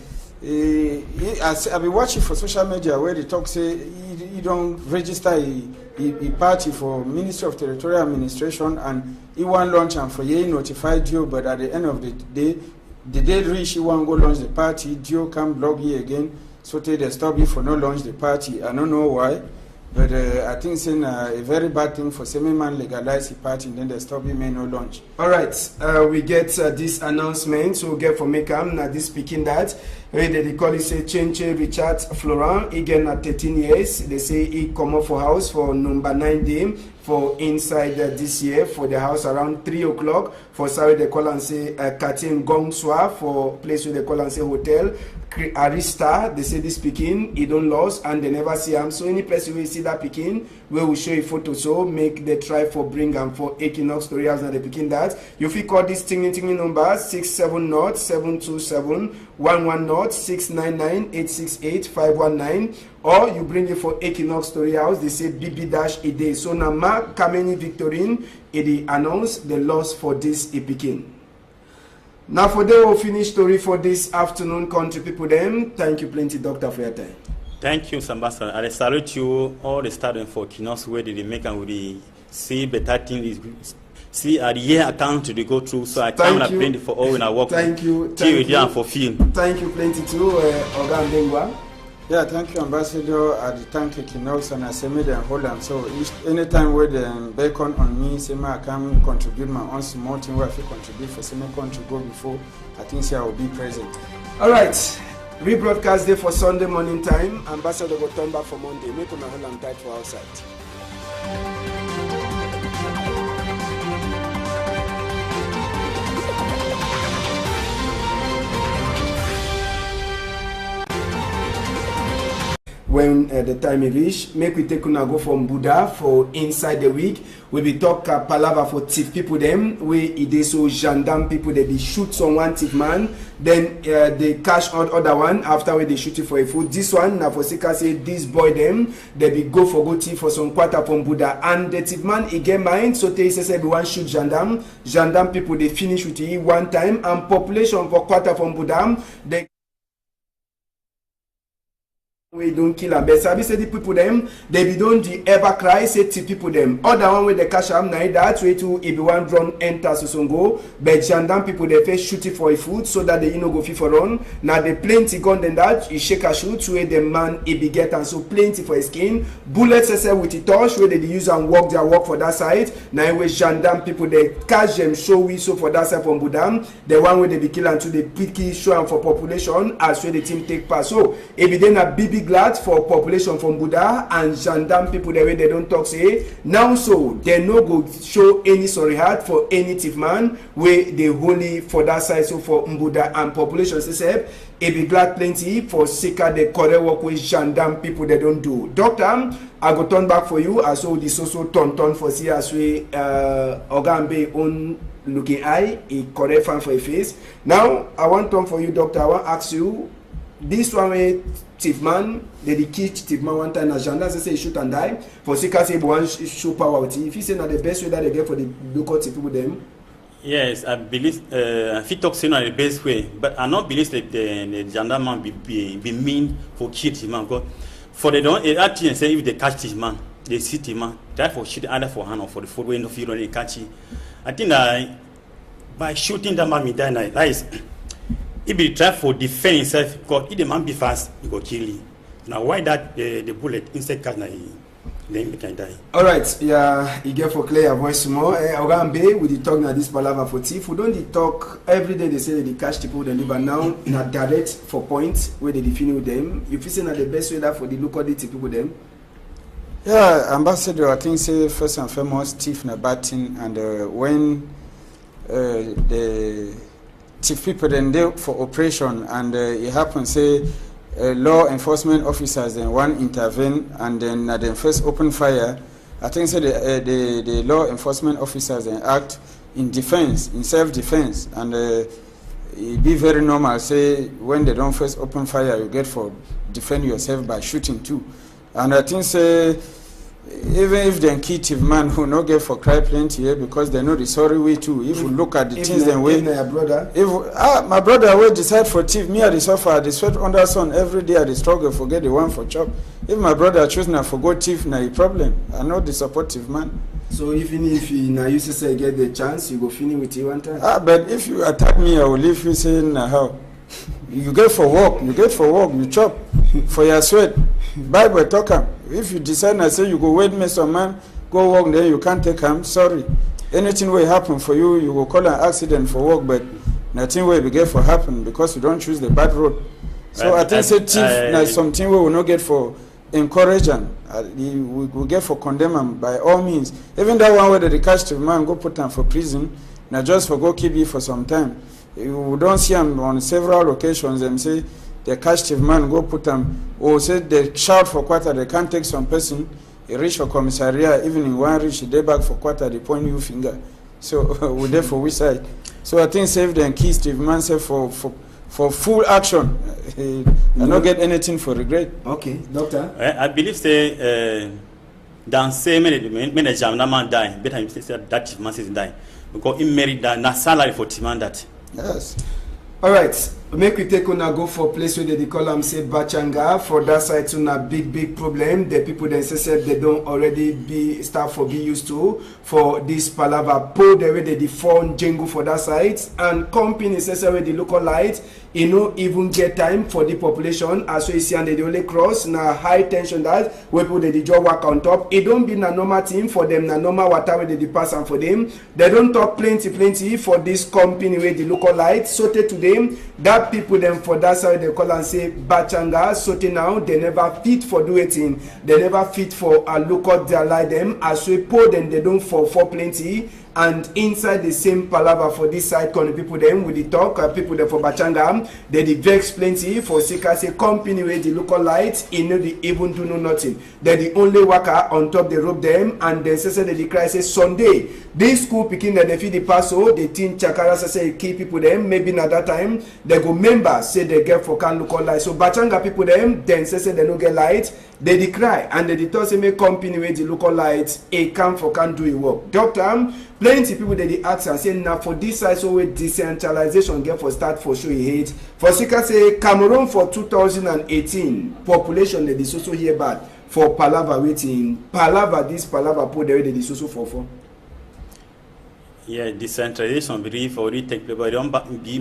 been watching for social media where they talk say he don't register a party for Ministry of Territorial Administration, and he want launch and for ye notified you, but at the end of the day reach, he want go launch the party, Dio come blog ye again, so they stop you for no launch the party. I don't know why, but I think it's a very bad thing for semi-man legalize the party and then they stop him no launch. All right, we get this announcement, so we get from Mekam, now this speaking that, they call it say Chenche Richard Florent, again at 13 years, they say he come up for house for number 9 day, for inside this year, for the house around 3 o'clock, for sorry they call and say Katin Gong Swa, for place where they call and say hotel, Arista, they say this Pekin, he don't lost and they never see him. So any person will see that Pekin, we will show a photo, so make the try for bring and for Equinox Story House and the Pekin that. You feel call this thing number 67 727 11 699 868 519, or you bring it for Equinox Story House, they say BB-a day. So now Mark Kameni Victorine, it announced the loss for this Pekin. Now for the we'll finish story for this afternoon, country people them. Thank you plenty, Doctor, for your time. Thank you, Ambassador. I salute you, all the students for Kinos, where they make and we see better things. See at the year account to go through, so I can't plenty for all in our work. Thank you. Thank you for film. Thank you plenty too, Oga Mbengwa. Yeah, thank you, Ambassador. I thank Equinox and I say me them hold on. So anytime where they bacon on me, say I can contribute my own small thing where I feel contribute for some country go before. I think say I will be present. All right, rebroadcast day for Sunday morning time. Ambassador will turn back for Monday. Make una hold on tight for outside. When the time is reach, make we take una go from Buddha for inside the week. We be talk palava for thief people them. We it so gendarme people they be shoot someone thief man. Then they catch other one after where they shoot it for a food. This one now for Sika say this boy them they be go thief for some quarter from Buddha, and the thief man he get mind so they say everyone shoot gendarme. Gendarme people they finish with it one time, and population for quarter from Buddha they. We don't kill them, but Sabi say the people them they be don't ever cry say to people them. Other one where they catch them now that way to if one drone enter so go, but gendarme people they first shoot it for a food so that they go fit for run. Now they plenty gun than that you shake a shoot where the man he be get and so plenty for his skin. Bullets with the torch where they use and walk their work for that side. Now where gendarme people they catch them show we so for that side from Budam. The one where they be kill and to the picky show and for population as where the team take part. So if it then a big glad for population from Buddha and gendarme people the way they don't talk say now so they no go show any sorry heart for any thief man where they holy for that side. So for Buddha and population say it be glad plenty for Sika the correct work with gendarme people they don't do. Doctor, I go turn back for you as so this also turn for see as we Ogambe own looking eye a correct fan for a face. Now I want turn for you, Doctor. I want ask you this one way thief man, they catch thief man one time as gendarme say shoot and die. For Sika say one show power. If you say that the best way that they get for the local people with them. Yes, I believe fit talk say the best way, but I not believe that the gendarme be mean for kill thief man. Because for the don't actually say if they catch thief man, they see thief man, try for shoot either for hand or for the foot way no feel on catch it. I think that by shooting that man die that is. If he try for defend himself, because if the man be fast, he go kill you. Now why that the bullet inside catch then he can die. All right, yeah, you get for clear your voice more. Ogambe, we talk now this palava for thief. We don't talk every day. They say that they catch people they live now not direct for points where they define with them. You feel say that the best way that for the local people with them. Yeah, Ambassador, I think say first and foremost thief na bad thing, and when the chief people then there for operation and it happens say law enforcement officers then one intervene and then first open fire. I think say the law enforcement officers then act in defense, in self-defense, and it be very normal, say, when they don't first open fire, you get for defend yourself by shooting too. And I think, say, even if they keep man who no get for cry plenty here because they know the sorry way too. If you look at the things then way, brother. If my brother will decide for thief, me I the suffer, I the sweat under sun every day, I the struggle, forget the one for chop. If my brother choose not for go thief, na a problem. I know the supportive man. So even if you now used to say get the chance, you go finish with you one time. But if you attack me, I will leave you saying how. You get for work, you chop for your sweat. Bible talk am. If you decide and say you go wait me some man, go work then you can't take him, sorry. Anything will happen for you, you will call an accident for work, but nothing will be get for happen because you don't choose the bad road. So I think say thief na something we will not get for encourage and we will get for condemn him by all means. Even that one where they catch the man, go put him for prison, now just for go keep you for some time. You don't see him on several occasions and say they catch the man, go put him, or say they shout for quarter, they can't take some person, he reach for commissariat, even in one reach, they back for quarter, they point you finger. So we're there for which side? So I think save them key Steve man say for full action. I don't get anything for regret. Okay, doctor. I believe say dan say many jam na man die. Better him say that chief man says die because he married that na salary for Timan that. Yes. All right. Make we take una go for place where they call am say Bachanga. For that side to na big problem. The people then say they don't already be start for be used to for this palava pull the way they phone jingle for that side and company say where the local light you know even get time for the population as we see and they only cross na high tension that where people they just work on top. It don't be na normal team for them na normal water where they pass and for them. They don't talk plenty for this company where the local light so to them that people them for that side they call and say Bachanga so now they never fit for do it in they never fit for a look out their like them as we pour them they don't for plenty and inside the same palava for this side kind of people them with the talk people them for Bachanga they the vex plenty for Sika say company where the local lights you know they even do nothing they the only worker on top the rope them and then say they cry say Sunday this school picking that they feed the paso the teen chakara say key people them maybe at that time they go members say they get for can local light so Bachanga people them then say they don't get light they decry and they tell say make company where the local lights a can for can do it work doctor plenty people they ask and say now for this side so with decentralization get for start for show hate for Sika say Cameroon for 2018 population they so here bad for palava waiting palava this palava put the way they so for yeah decentralization believe already take place but don't be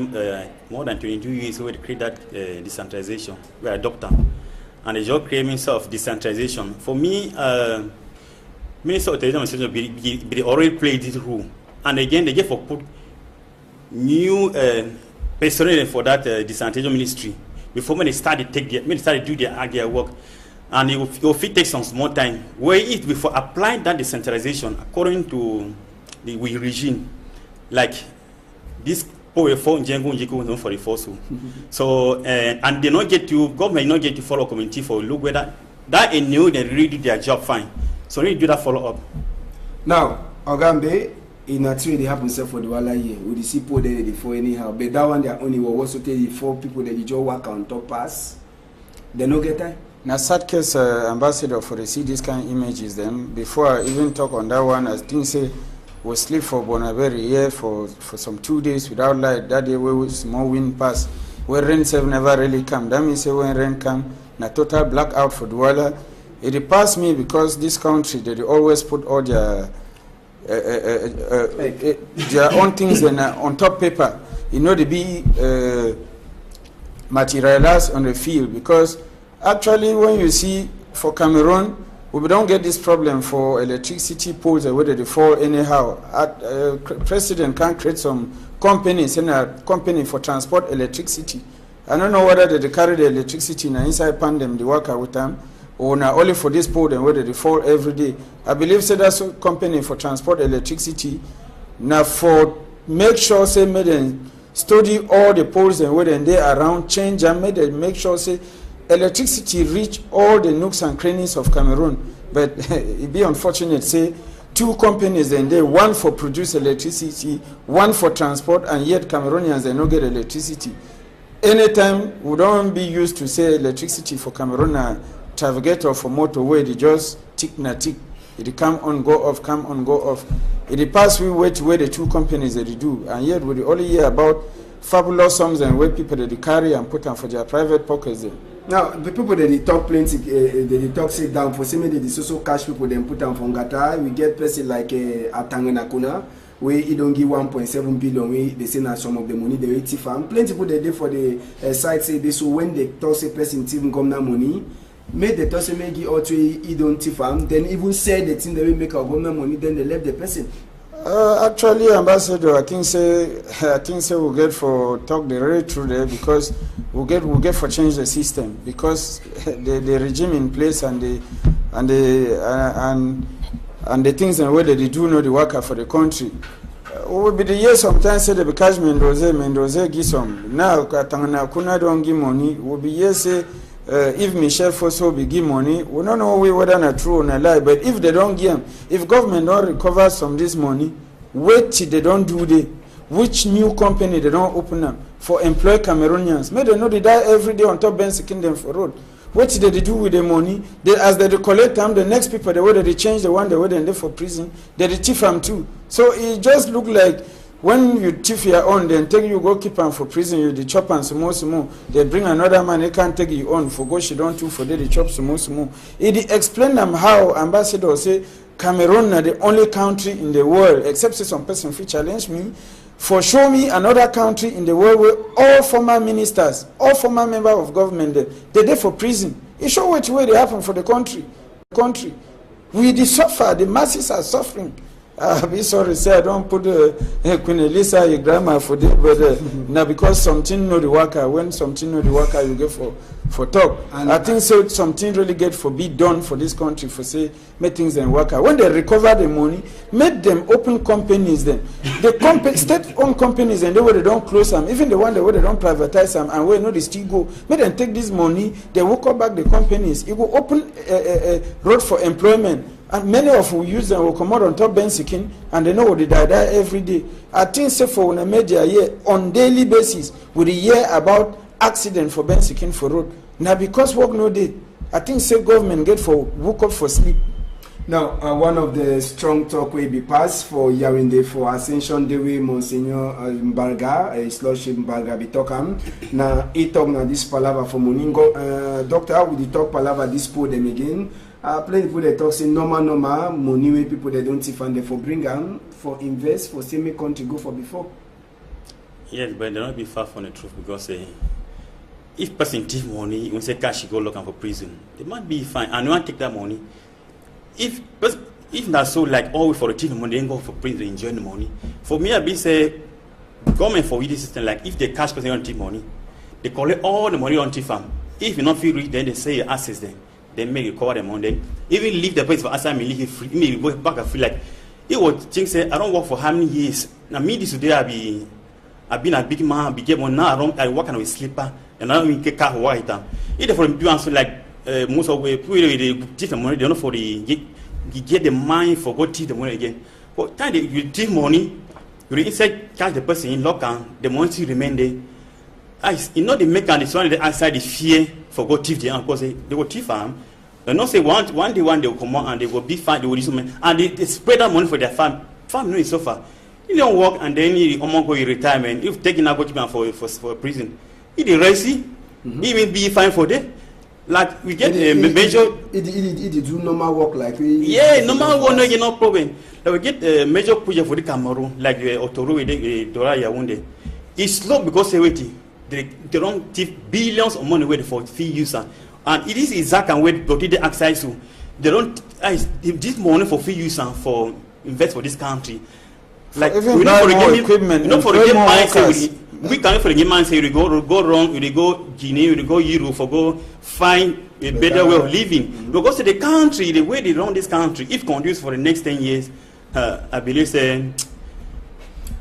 more than 22 years we create that decentralization we adopt them and they just create means of decentralization for me Minister of Television they already played this role and again they get for put new personnel for that decentralization ministry before when they started do their work and it will fit take some small time where it before applying that decentralization according to the regime like this for the force so and they not get to government not get to follow community for look whether that a new they really do their job fine. So we do that follow up. Now, Ogambe, in a trade they happen for the wala year. We see people there for anyhow. But that one they only will also tell the 4 people that you just work on top pass. They no get time. Now sad case ambassador for the see this kind of images them. Before I even talk on that one, I think say we sleep for Bonaberi here for some 2 days without light. That day we small wind pass. Where rain never really come. That means say when rain come, na total blackout for Douala. It passed me because this country they always put all their own things on top paper. You know they be materialized on the field because actually when you see for Cameroon we don't get this problem for electricity poles whether they fall anyhow. President can create some companies and a company for transport electricity. I don't know whether they carry the electricity inside pandem they work out with them. Or now only for this pole and whether they fall every day. I believe say that's a company for transport electricity. Now for make sure say made them study all the poles and whether they around change and made them make sure say electricity reach all the nooks and crannies of Cameroon. But it be unfortunate say 2 companies and they one for produce electricity, one for transport, and yet Cameroonians they not get electricity. Anytime we don't be used to say electricity for Cameroon, navigator for motorway, they just tick na tick. It come on, go off, come on, go off. It pass we wait where the 2 companies that they do, and yet we only hear about fabulous sums and where people that they carry and put them for their private pockets. Now, the people that they talk plenty, they talk sit down for some they also cash people then put them from Gata. We get person like Atanganakuna, where he don't give 1.7 billion. We they say now some of the money they wait farm. Plenty people they for the site say this. So when they talk say person even come na money, make the person make it out he don't farm. Then even say the thing they will make our government money. Then they left the person. Actually, Ambassador, I think say we'll get for talk the real truth there because we'll get for change the system because the regime in place and the things and whether they do know the worker for the country. Will be the year sometimes say the because Mendoza give some now Katangana Kuna don't give money. Will be yes say if Michel Fosso be give money, we don't know whether not true or a lie. But if they don't give them, if government don't recover some this money, wait till they don't do the which new company they don't open up for employ Cameroonians. May they know they die every day on top Ben's Kingdom for road. What did they do with the money? As they collect them, the next people the way they change the one the way they end for prison, they thief them too. So it just look like when you thief your own, then take you go keep them for prison, you the chop and some more. They bring another man, they can't take you on for go she don't do for the chop some more. It explain them how Ambassador say Cameroon are the only country in the world, except say some person who challenge me, for show me another country in the world where all former ministers, all former members of government, they're there for prison. It show which way they happen for the country. We the suffer, the masses are suffering. I'll be sorry, say I don't put Queen Elisa your grammar for this, but now because something know the worker, when something know the worker, you get for talk. And I think so something really get for be done for this country for say make things and worker. When they recover the money, make them open companies then. The state-owned companies and they where they don't close them, even the one that where they don't privatize them and where no they still go, make them take this money, they will call back the companies. It will open a road for employment. And many of who use them will come out on top Bensikin and they know what they die every day. I think say for when I made a year on daily basis with a year about accident for Bensikin for road. Now because work no day, I think say government get for woke up for sleep. Now one of the strong talk will be passed for Yaoundé for Ascension Dewe Monsignor Mbarga, His Lordship Mbarga Bitokam. Now he talk now this palava for Moningo. Doctor, will the talk palava this pour them again? Plenty people they talk say normal money where people they don't fund they for bring them for invest for same country go for before. Yes, but they don't be far from the truth because if person thief money, when say cash go look for prison, they might be fine and you want to take that money. If that's so like all for the thief money, they go for prison enjoy the money. For me, I be say government for this system like if they cash person on thief money, they collect all the money on thief farm. If you not feel rich, then they say access them. They make you cover them on them. Even leave the place for asylum, leave it free. Maybe go back and feel like it would think say I don't work for how many years. Now me this today I've been a big man, big man now I work with sleeper and I don't get car white. Either for them answer like most of the people they take the money, they don't for the get the mind for go take the money again. But time you take money, you inside catch the person in lockdown, the money still remain there. You know the make and the one the outside is fear for go thief the because they go thief farm. They not say one day they will come out and they will be fine, they will do something and they spread that money for their farm. Farm no is so far. You don't work and then you go in retirement. If taking a go for prison, it racy, even be fine for them. Like we get a major. It do normal work like we. Yeah, normal work no problem. Like we get a major project for the Cameroon, like the Otoro with Dora Yaoundé. It's slow because they don't take billions of money away for fee user, and it is exactly where they access to. They don't this money for fee user for invest for this country. Like we know for the game equipment, you know for the game mindset. We can't for the game mindset. You go wrong. You go Guinea. You go Europe for go find a better way of living. Because the country, the way they run this country, if continues for the next 10 years, I believe say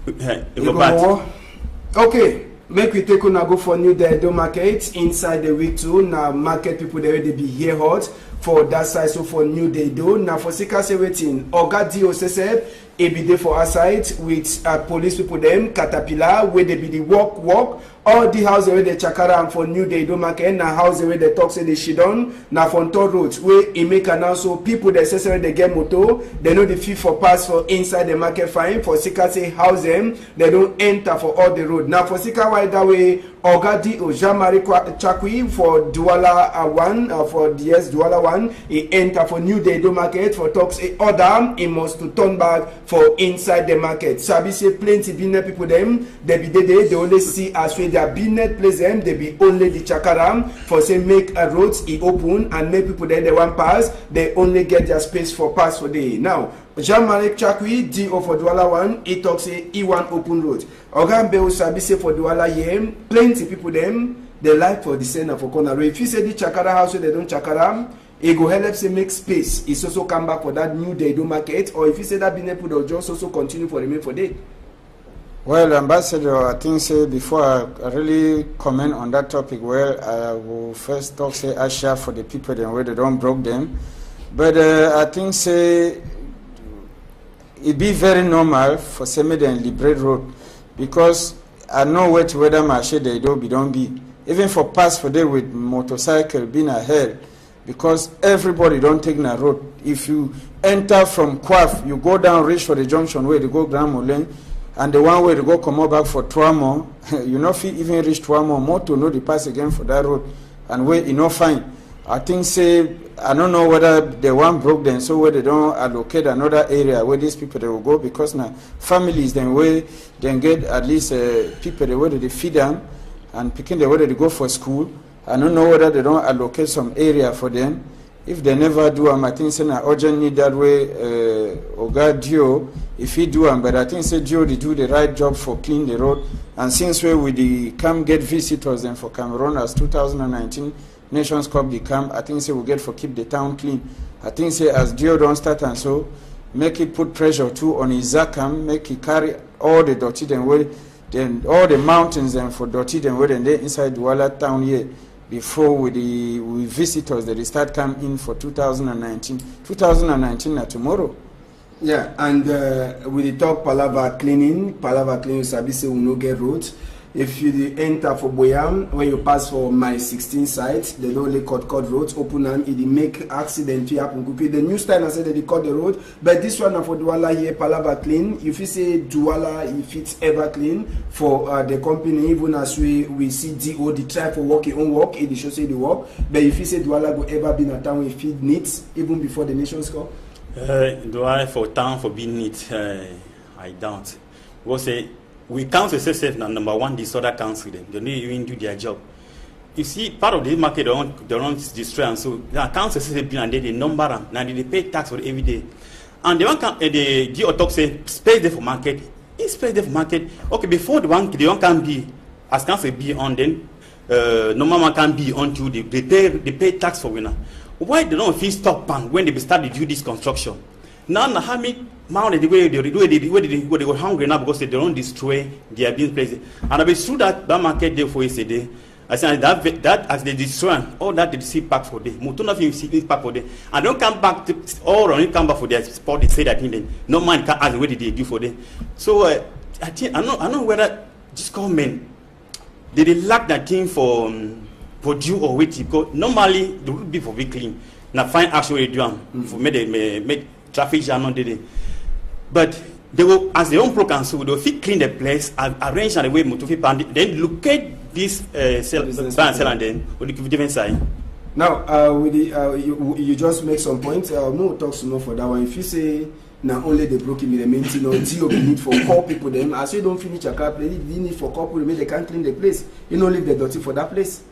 it go bad. Okay. Make we take on go for new the market inside the week 2. Now market people they already be here hot for that side, so for New Day though. Now for Sika say waiting, Oga Dio Seseb, e be there for our side with police people them, Caterpillar, where they be the walk. All the houses where they chakara and for New Day do market, na houses where they talk say they shidon, na for toll roads where e make an also people that say they get motor, they know the fee for pass for inside the market fine. For Sika say house them, they don't enter for all the road. Now for Sika why that way, Ogadi or Jean-Marie Chakwi for Douala 1, for DS Douala 1, he enter for New Day do market for talks a order, he must to turn back for inside the market. Sabi say plenty business people them, they be there, they only see as well their business place them, they be only the chakaram for say make a roads he open and make people then they want pass, they only get their space for pass for day. Now Jean-Marie Chakwi, DO for Douala 1, he talks say he want open road. Ogambe Sabi say for Douala here, plenty people them, they like for the center for corner. If you say the chakara house they don't chakara, it go help say make space. It's also come back for that New Day do market, or if you say that business people will just also continue for remain for day. Well, Ambassador, I think say before I really comment on that topic, well, I will first talk say Asha for the people them where they don't broke them, but I think say it be very normal for say me then liberate road because I know which weather marché they don't be even for pass for day with motorcycle being ahead because everybody don't take na road. If you enter from Kwaf, you go down reach for the junction where they go Grand Moulin. And the one way to go come back for Tuamo, you know, if you even reach Tuamo, more to know the pass again for that road, and where you know fine. I think say I don't know whether the one broke them, so where they don't allocate another area where these people they will go because now families then where they get at least people the way they feed them and picking the way they go for school. I don't know whether they don't allocate some area for them. If they never do I think say na urgent need that way Oga Dio if he do but I think say Dio they do the right job for clean the road and since we the come get visitors then for Cameroon as 2019 Nations Cup they come I think say we get for keep the town clean. I think say as Dio don't start and so make it put pressure too on his Zakam, make it carry all the dirty then way then all the mountains and for dirty then way then they inside Douala town here. Before with visitors that they start coming in for 2019. 2019 na tomorrow. Yeah, and with the talk Palava cleaning Sabi say we no get roads. If you enter for Boyam, when you pass for my 16 sites, they don't only cut roads, open and it make accident to happen. The new style I said that they cut the road, but this one for Douala here, Palava clean. If you say Douala, if it's ever clean for the company, even as we see DO, they try for work your own work, it should say the work. But if you say Douala go ever be in a town with feed needs, even before the Nations Cup? Douala for town for being neat, I doubt. We'll say, we council safe now number one this other council them they don't even do their job. You see part of the market they don't destroy and so the council safe and they number them now they pay tax for every day and the one the talk say space there for market is space there for market okay before the one can be as council be on then normal man can be until they pay tax for winner. Why they don't feel stop bank when they start to do this construction? Now how many mounted the way they go hungry now because they don't destroy their business places. And I be through that market day for yesterday. I said that as they destroy all that they see back for day. Mutuna fi see back for day. And don't come back to all only come back for their spot. They say that in them. No man can ask what did they do for them. So I think I know whether this government they lack that thing for due or wait because normally they would be for very clean. Now find actually do for make traffic jam on the day. But they will, as their own pro council, they will clean the place, arrange and the way Mutufi Pandi, then locate this sell and then on the different side. Now, with the, you just make some points. No talks more for that one. If you say now only the broken me the maintenance, you need for call people them. As you don't finish a car play, you need for couple they can't clean the place. You don't leave the dirty for that place.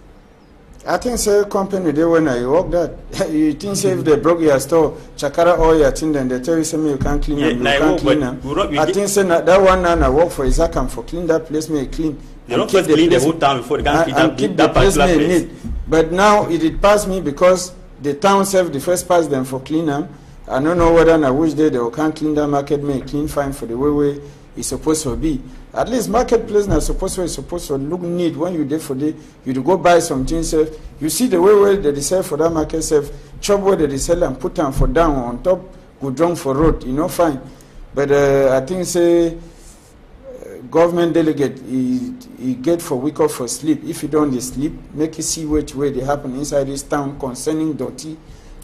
I think say company they when I work that you think say if they broke your store, chakara all your thing then they tell you say me you can't clean them, you can't clean them. I think say that one now I work for Isakam for clean that place may clean. They don't keep clean the whole town before they can keep that particular place. But now it passed me because the town self the first pass them for clean them I don't know whether na which day they can clean that market, make clean fine for the way it's supposed to be. At least marketplace na supposed to look neat when you there for the you to go buy some things. You see the way they sell for that market self, chop where they sell and put them for down on top, go down for road, fine. But I think say government delegate he get for week off for sleep. If you don't sleep, make you see which way they happen inside this town concerning dirty.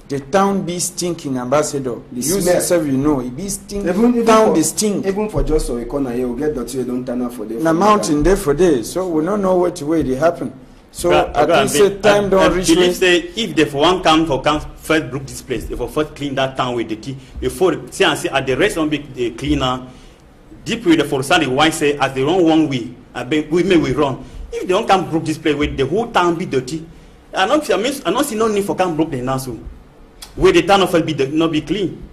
The town be stinking, Ambassador. You yourself, it be stinking. Even town be stink. Even for just a corner here, we get dirty, you don't turn up for days. The mountain there for days, so we don't know which way they happen. So I think say time don't reach. If they for one come first broke this place, they for first clean that town with the tea before see at the rest don't be the cleaner. Deep with the for the why say as they run one way, we may run. If they don't come broke this place, with the whole town be dirty. I don't see no need for come broke the now so. Where the town of not be clean.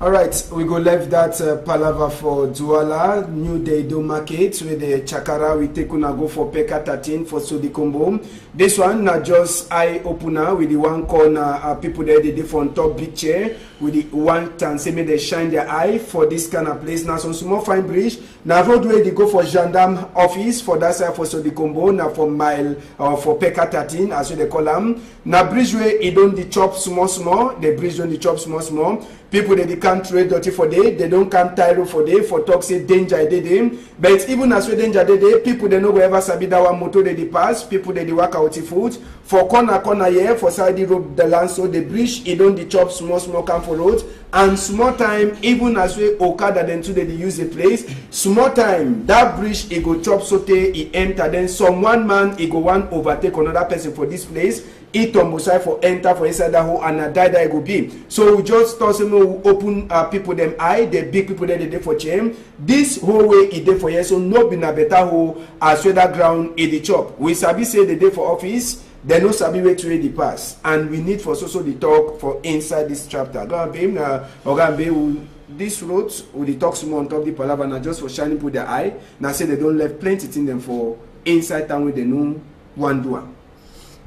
All right, we go left that palaver for Douala, New Deido Market, with the Chakara, we take una go for Peka 13 for Sodikombo. This one, not just eye opener, with the one corner, people there, they different top big chair, with the one time, say, may they shine their eye for this kind of place. Now, some small fine bridge, now roadway, they go for gendarme office, for that side for Sodikombo, now for mile, for Peka 13, as they call them. Now, bridgeway, it don't the chop small, the bridge don't the chop small. People that they can't trade dirty for day, they don't come Tyro for day, for toxic danger day. But even as we danger day, people they know wherever sabi that one motor they pass, people they work out food. For corner here, for side the road the land, so the bridge, it don't the chop small come for road. And small time, even as we Okada then today they use the place, small time, that bridge it go chop sote, it enter, then some one man it go one overtake another person for this place. It on side for enter for inside that hole and die that go be. So we just toss them open people them eye, the big people that they dey for change. This whole way it dey for here, so no be na better hole as well that ground it the chop. We sabi say the day for office, they no sabi way to the pass, and we need for so the talk for inside this chapter. Go and be na ogambe this roads with the talk small on top the palaver na just for shining put their eye. Now say they don't left plenty thing them for inside town with the no one do.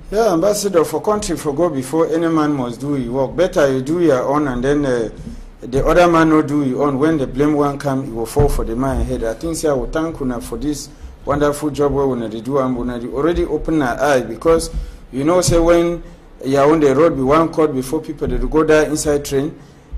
Yeah, Ambassador, for country for go before any man must do your work. Better you do your own and then the other man not do your own. When the blame one come, it will fall for the man head. I think I will thank you for this wonderful job where we do and we already open our eye because say when you are on the road, we one cut before people that go there inside train.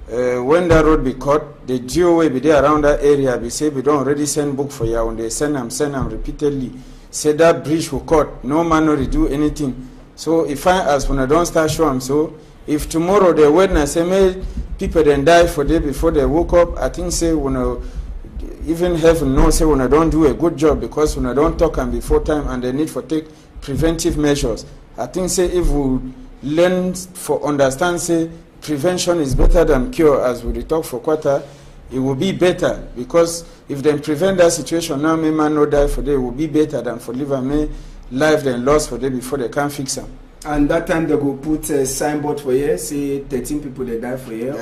When that road be cut, the geo will be there around that area. We say we don't already send book for you. When they send them repeatedly. Say that bridge will cut. No man will do anything. So if I ask when I don't start show them, so if tomorrow they wait and say may people then die for day before they woke up, I think say when even heaven knows say when I don't do a good job because when I don't talk and before time and they need for take preventive measures. I think say if we learn for understand say prevention is better than cure as we talk for quarter, it will be better because if they prevent that situation now may man not die for day, it will be better than for live and may life then lost for them before they can fix them. And that time they go put a signboard for here, say 13 people they die for here.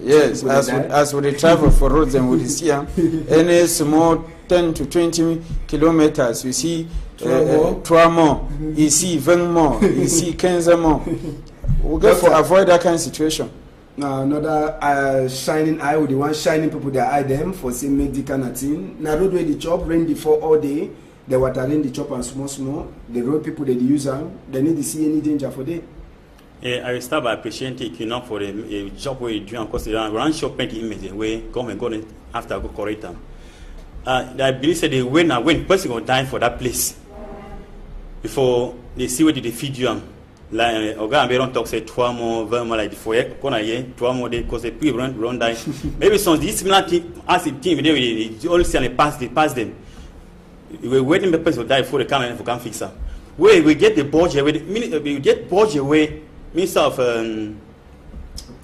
Yes, as we travel for roads and we see them, any small 10 to 20 kilometers, you see 3 more, you see 20 more, you see 15 more. We get for avoid that kind of situation. Now another shining eye with the one shining people that eye them for say medical nothing. Now road where the job rain before all day. The water in the chop and small. The road people they use them. They need to see any danger for them. I will start by appreciating Equinox for the job where you do because they run shop plenty images where government go after go correct them. I believe that they when person will die for that place before they see where they feed you. Like Oga and don't talk say 3 more, 20 more like for corner here, 3 more day because the people run die. Maybe some this similar thing as the team they always see and they pass them. We were waiting the person to die before they come and can fix them. Where we get the budget, we get budget where Minister of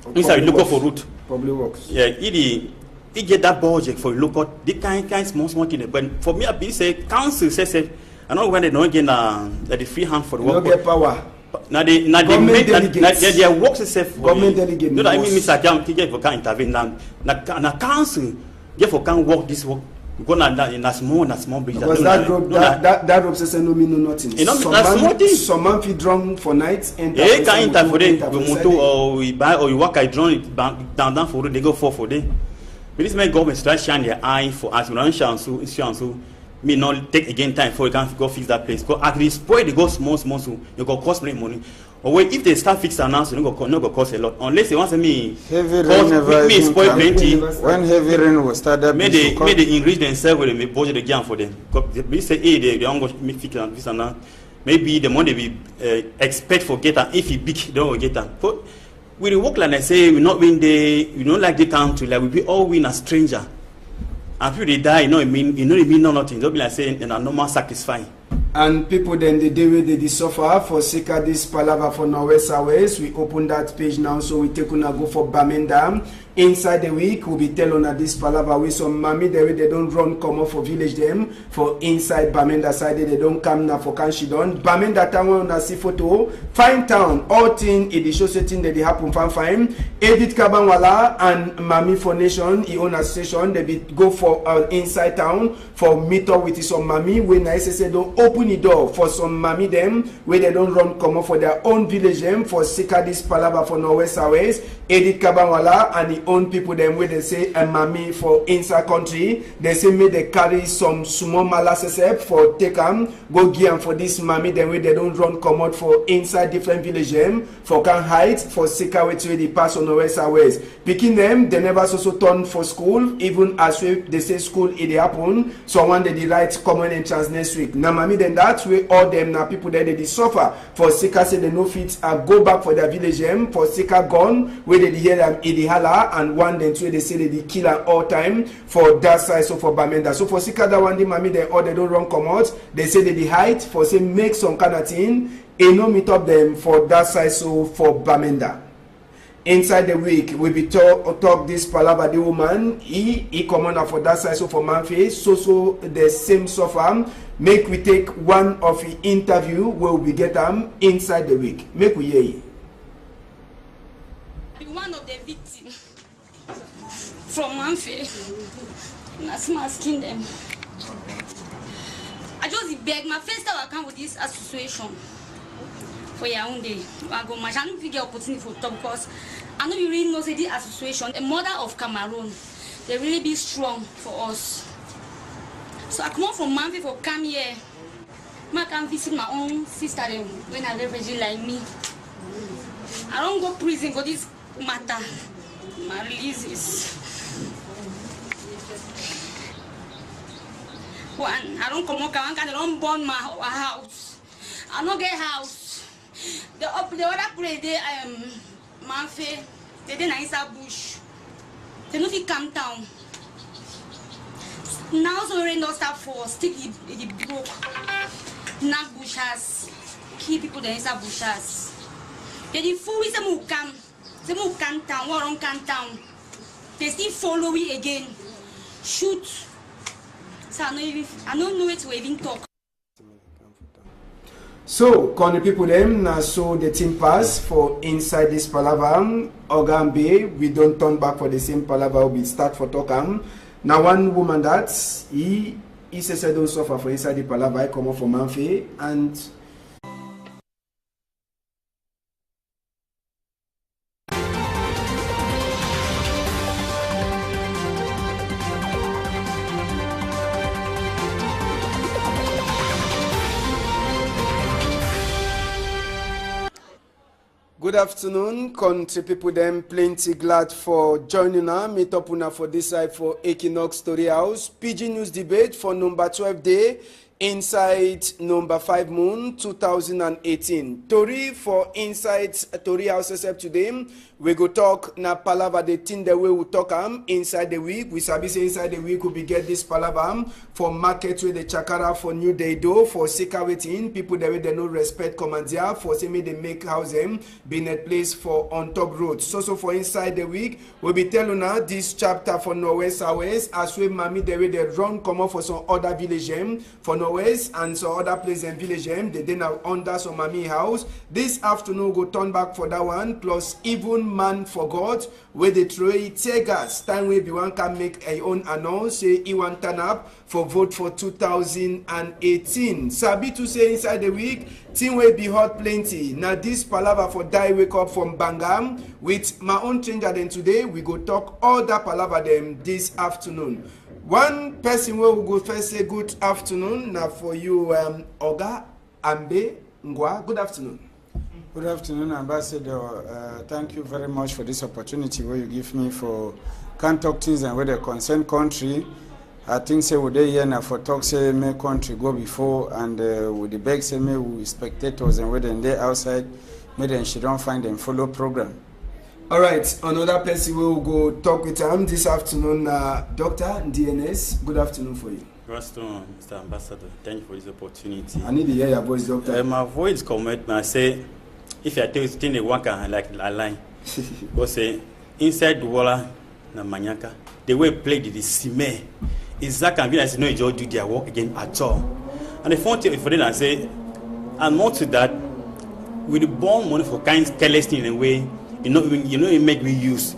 local for route. Probably works. Yeah, he get that budget for local. The kind small thing. But for me, I be say council says I know when they don't get the free hand for the work. Don't get power. Now they their works itself. Government delegate. No, I mean Mr. Jam, TJ for can intervene now. Now council, get for can work this work. Because na small bridge. Because that rope says no mean no nothing. Some man fit drunk for night. Yeah, can't enter for day. We motor or we buy or you walk. I drone it down for they go for day. But this make government start shine their eye for us. We don't shine so. Me not take again time for you can go fix that place. Because at least spoil they go small so you go cost money. Or wait, if they start fixing now, so no go cost a lot. Unless they want to heavy rain never spoil plenty. When heavy rain will start, that may they enrich themselves with a budget again for them. They say, hey, they don't go fix and now. Maybe the money we expect for get them. If he big, they don't get them. But we work like I say, we not win we don't like the country. Like we all win a stranger. And people they die, it mean nothing. Don't be like saying in a normal satisfying. And people then the day where they suffer for Sika this palaver for Norwest Airways. We open that page now, so we take on a go for Bamenda. Inside the week, we'll be telling on this palaver with some mommy the way they don't run come up for village them. For inside Bamenda side, they don't come now for Kanshidon. Bamenda town on a see photo. Fine town, all thing it show setting that they happen fine. Edith Kabanwala and Mami for Nation, he own association, they be go for inside town for meet up with some mommy when I say don't open the door for some mommy them where they don't run come up for their own village them for Sika this palaver for Norwest Airways. Edith Kabanwala and the own people them where they say a mommy for inside country. They say me they carry some small molasses for take them go give them for this mommy them where they don't run come out for inside different village them for can hide for Sika which way they pass on Norwest Airways. Picking them they never also turn for school even as they say school it happen. Someone they write common entrance next week. Now mommy then that way all them now people there they suffer for Sika say they no fit go back for their village them for Sika gone where they hear them in the hala and one then two they say they kill at all time for that side so for Bamenda. So for Sika that one day mommy they all they don't run come out. They say they hide for say make some kind of thing and no meet up them for that side so for Bamenda. Inside the week we be talk this palaver the woman he come on for that side so for Manface so the same suffer. Make we take one of the interview where we get them inside the week. Make we hear you. One of the victims from Manface, I'm asking them. I just beg my first time I come with this association for your own day. I go my channel figure opportunity for top because I know you really know say this association, a mother of Cameroon, they really be strong for us. So I come out from Manface for come here. I can visit my own sister when I refugee like me. I don't go prison for this matter. My release is one. I don't come out. I don't burn my house. I don't get house. The other place they Manface, they didn't inside bush. They don't fit come down. Now so rain don't start for stick it broke. Knock bushes, keep people there inside bushes. They the fool is a move come. They move can town, war on can town. They still follow me again. Shoot. So I don't know it to even talk. So, can the people them now so the team pass for inside this palaver Ogambe, we don't turn back for the same palaver we start for talkam. Now one woman that he says I don't suffer for inside the palaver, I come up from Manface and good afternoon, country people them plenty glad for joining us. Meet up una for this side for Equinox Story House. PG News Debate for number 12 day inside number 5 moon 2018. Tori for inside Tori House except today. We go talk na palaver the thing the way we talk inside the week. We sabi say inside the week we be get this palaver for market with the chakara for New Day do for Sika waiting. People the way they no respect commandia for say me they make house them being a place for on top road. So for inside the week we be telling now this chapter for Norwest Airways as we mommy the way they run come up for some other village for Norwest and some other place in village they now under some mommy house. This afternoon go turn back for that one plus even man for God where they throw tear gas. Time where one can make a own announce say he want turn up for vote for 2018. Sabi to say inside the week, thing will be hot plenty. Now this palaver for die wake up from Bangam with my own changer. Then today we go talk all that palaver them this afternoon. One person will go first say good afternoon. Now for you, Oga Ambe Ngwa. Good afternoon. Good afternoon, Ambassador. Thank you very much for this opportunity where you give me for can talk things and where the concerned country. I think say we dey here now for talk say my country go before and with the beg say me we spectators and where they outside, me then she don't find them follow program. All right, another person will go talk with him this afternoon. Dr. DNS, good afternoon for you. Good afternoon, Mr. Ambassador. Thank you for this opportunity. I need to hear your voice, Doctor. My voice comment, I say, if I tell you thing they work like a line, go say inside the water na manyaka. The way play the sime is that can be as no enjoy do their work again at all. And the phone for them I say, and more to that, with the born money for kind careless thing in a way, it make me use.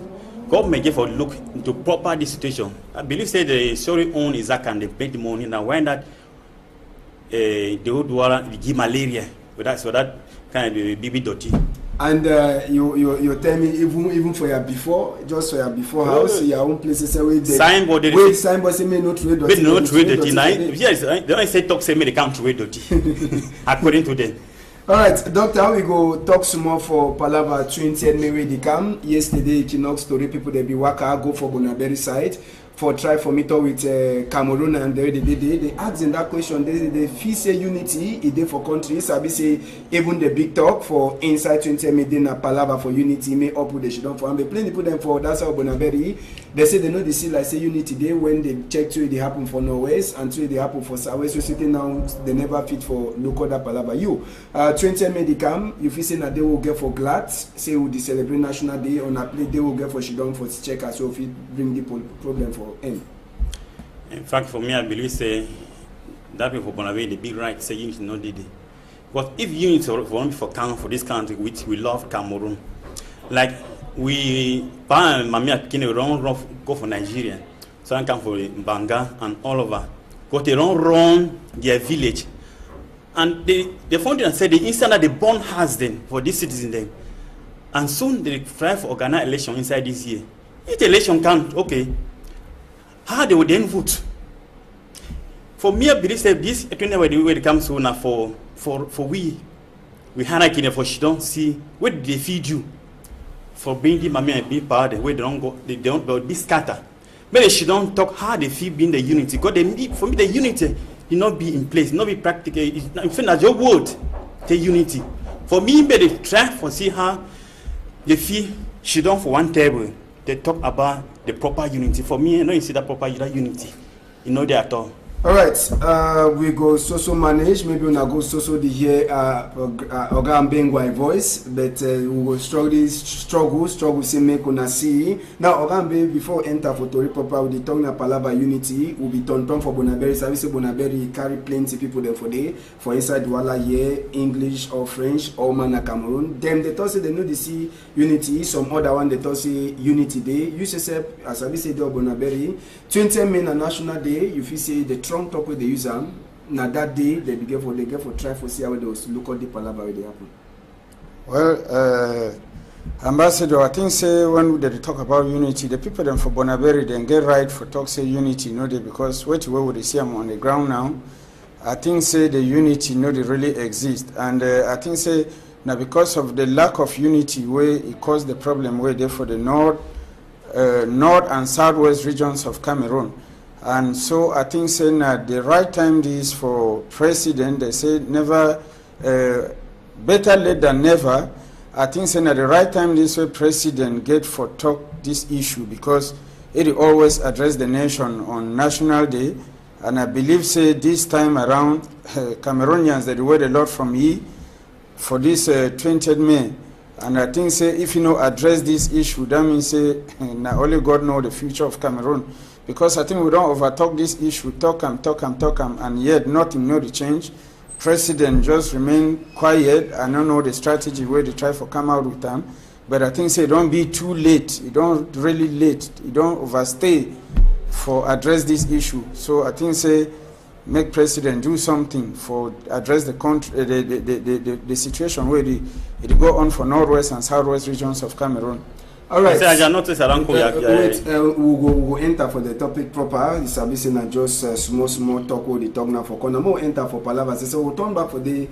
Government give for look into proper this situation. I believe say the sorry own is that can they pay the money now when that the old water give malaria so that kind of BB dirty. And you tell me even for your before, just for your before house, your own places where they signboard say may not trade dirty. May not trade dirty. Yes, they don't say talk say may they can't trade dirty. According to them. All right, Doctor, we go talk some more for Palava 20 and maybe they come. Yesterday, Equinox story people they be waka go for Bonaberi side for try for meet up with Cameroon and they ask in that question. They feel say unity is there for countries. I be say even the big talk for inside 20 million Palava for unity may up with the shit for and they plenty put them for that's how Bonaberi. They say they know they see like say unity day when they check to it they happen for Norwest and to it they happen for Southwest. So sitting now they never fit for local that Palava. You 20 Medicam, you feel say that they will get for glad, say we will celebrate National Day on a play, they will get for Shidon for checker, so if it bring the problem for him. In fact, for me, I believe say that people for Bonaberi the big right say unity not did it. But if unity for this country, which we love Cameroon, like we Mamia Kine run go for Nigeria, so I come for Banga and all over, but they don't run their village. And they found it and said the instant that they born has them for this citizen then. And soon they try for organize election inside this year. If the election can't, okay, how they would then vote? For me, I believe that this where it comes to now for we had a kid for she don't see where did they feed you for being the mammy and being part where they don't go be scatter. But she don't talk how they feel being the unity. Because they need for me the unity. It not be in place, not be practical. In fact, as your word, the unity. For me, they try for see how they feel she done for one table. They talk about the proper unity. For me, I know you see that proper unity. You know that at all. All right, we go so manage. Maybe we go so the hear Oga Mbengwa voice, but we will struggle. Say make una see. Now Oga Mbe before enter for Tori proper with the tongue na Palava unity will be turn for Bonaberi. Service Bonaberi carry plenty people there for inside Wala here English or French or man Cameroon. Them they thought say they know they see unity. Some other one they thought say unity day. You say as I say the Bonaberi 20 men a national day. You feel say the Trump talk with the user. Now that day they get for try for see how they was look at the Palava where they happen. Well, Ambassador, I think say when they talk about unity, the people them for Bonaberi then get right for talk say unity, no they because where would they see them on the ground now? I think say the unity no they really exist, and I think say now because of the lack of unity where it caused the problem where they for the north and southwest regions of Cameroon. And so I think saying that the right time is for president, they say never, better late than never. I think saying that the right time is for president get for talk this issue because it always address the nation on National Day. And I believe say this time around, Cameroonians that wait a lot from ye for this 20th May. And I think say if you know address this issue, that means say now only God know the future of Cameroon. Because I think we don't overtalk this issue, talk, and yet nothing, no the change. President just remain quiet. I don't know the strategy where they try to come out with them. But I think say don't be too late. You don't really late. You don't overstay for address this issue. So I think say make president do something for address the country, the situation where it go on for northwest and southwest regions of Cameroon. All right. I noticed we'll enter for the topic proper. It's a just small talk. We talk now for corner. More enter for Palavas. So we'll turn back for the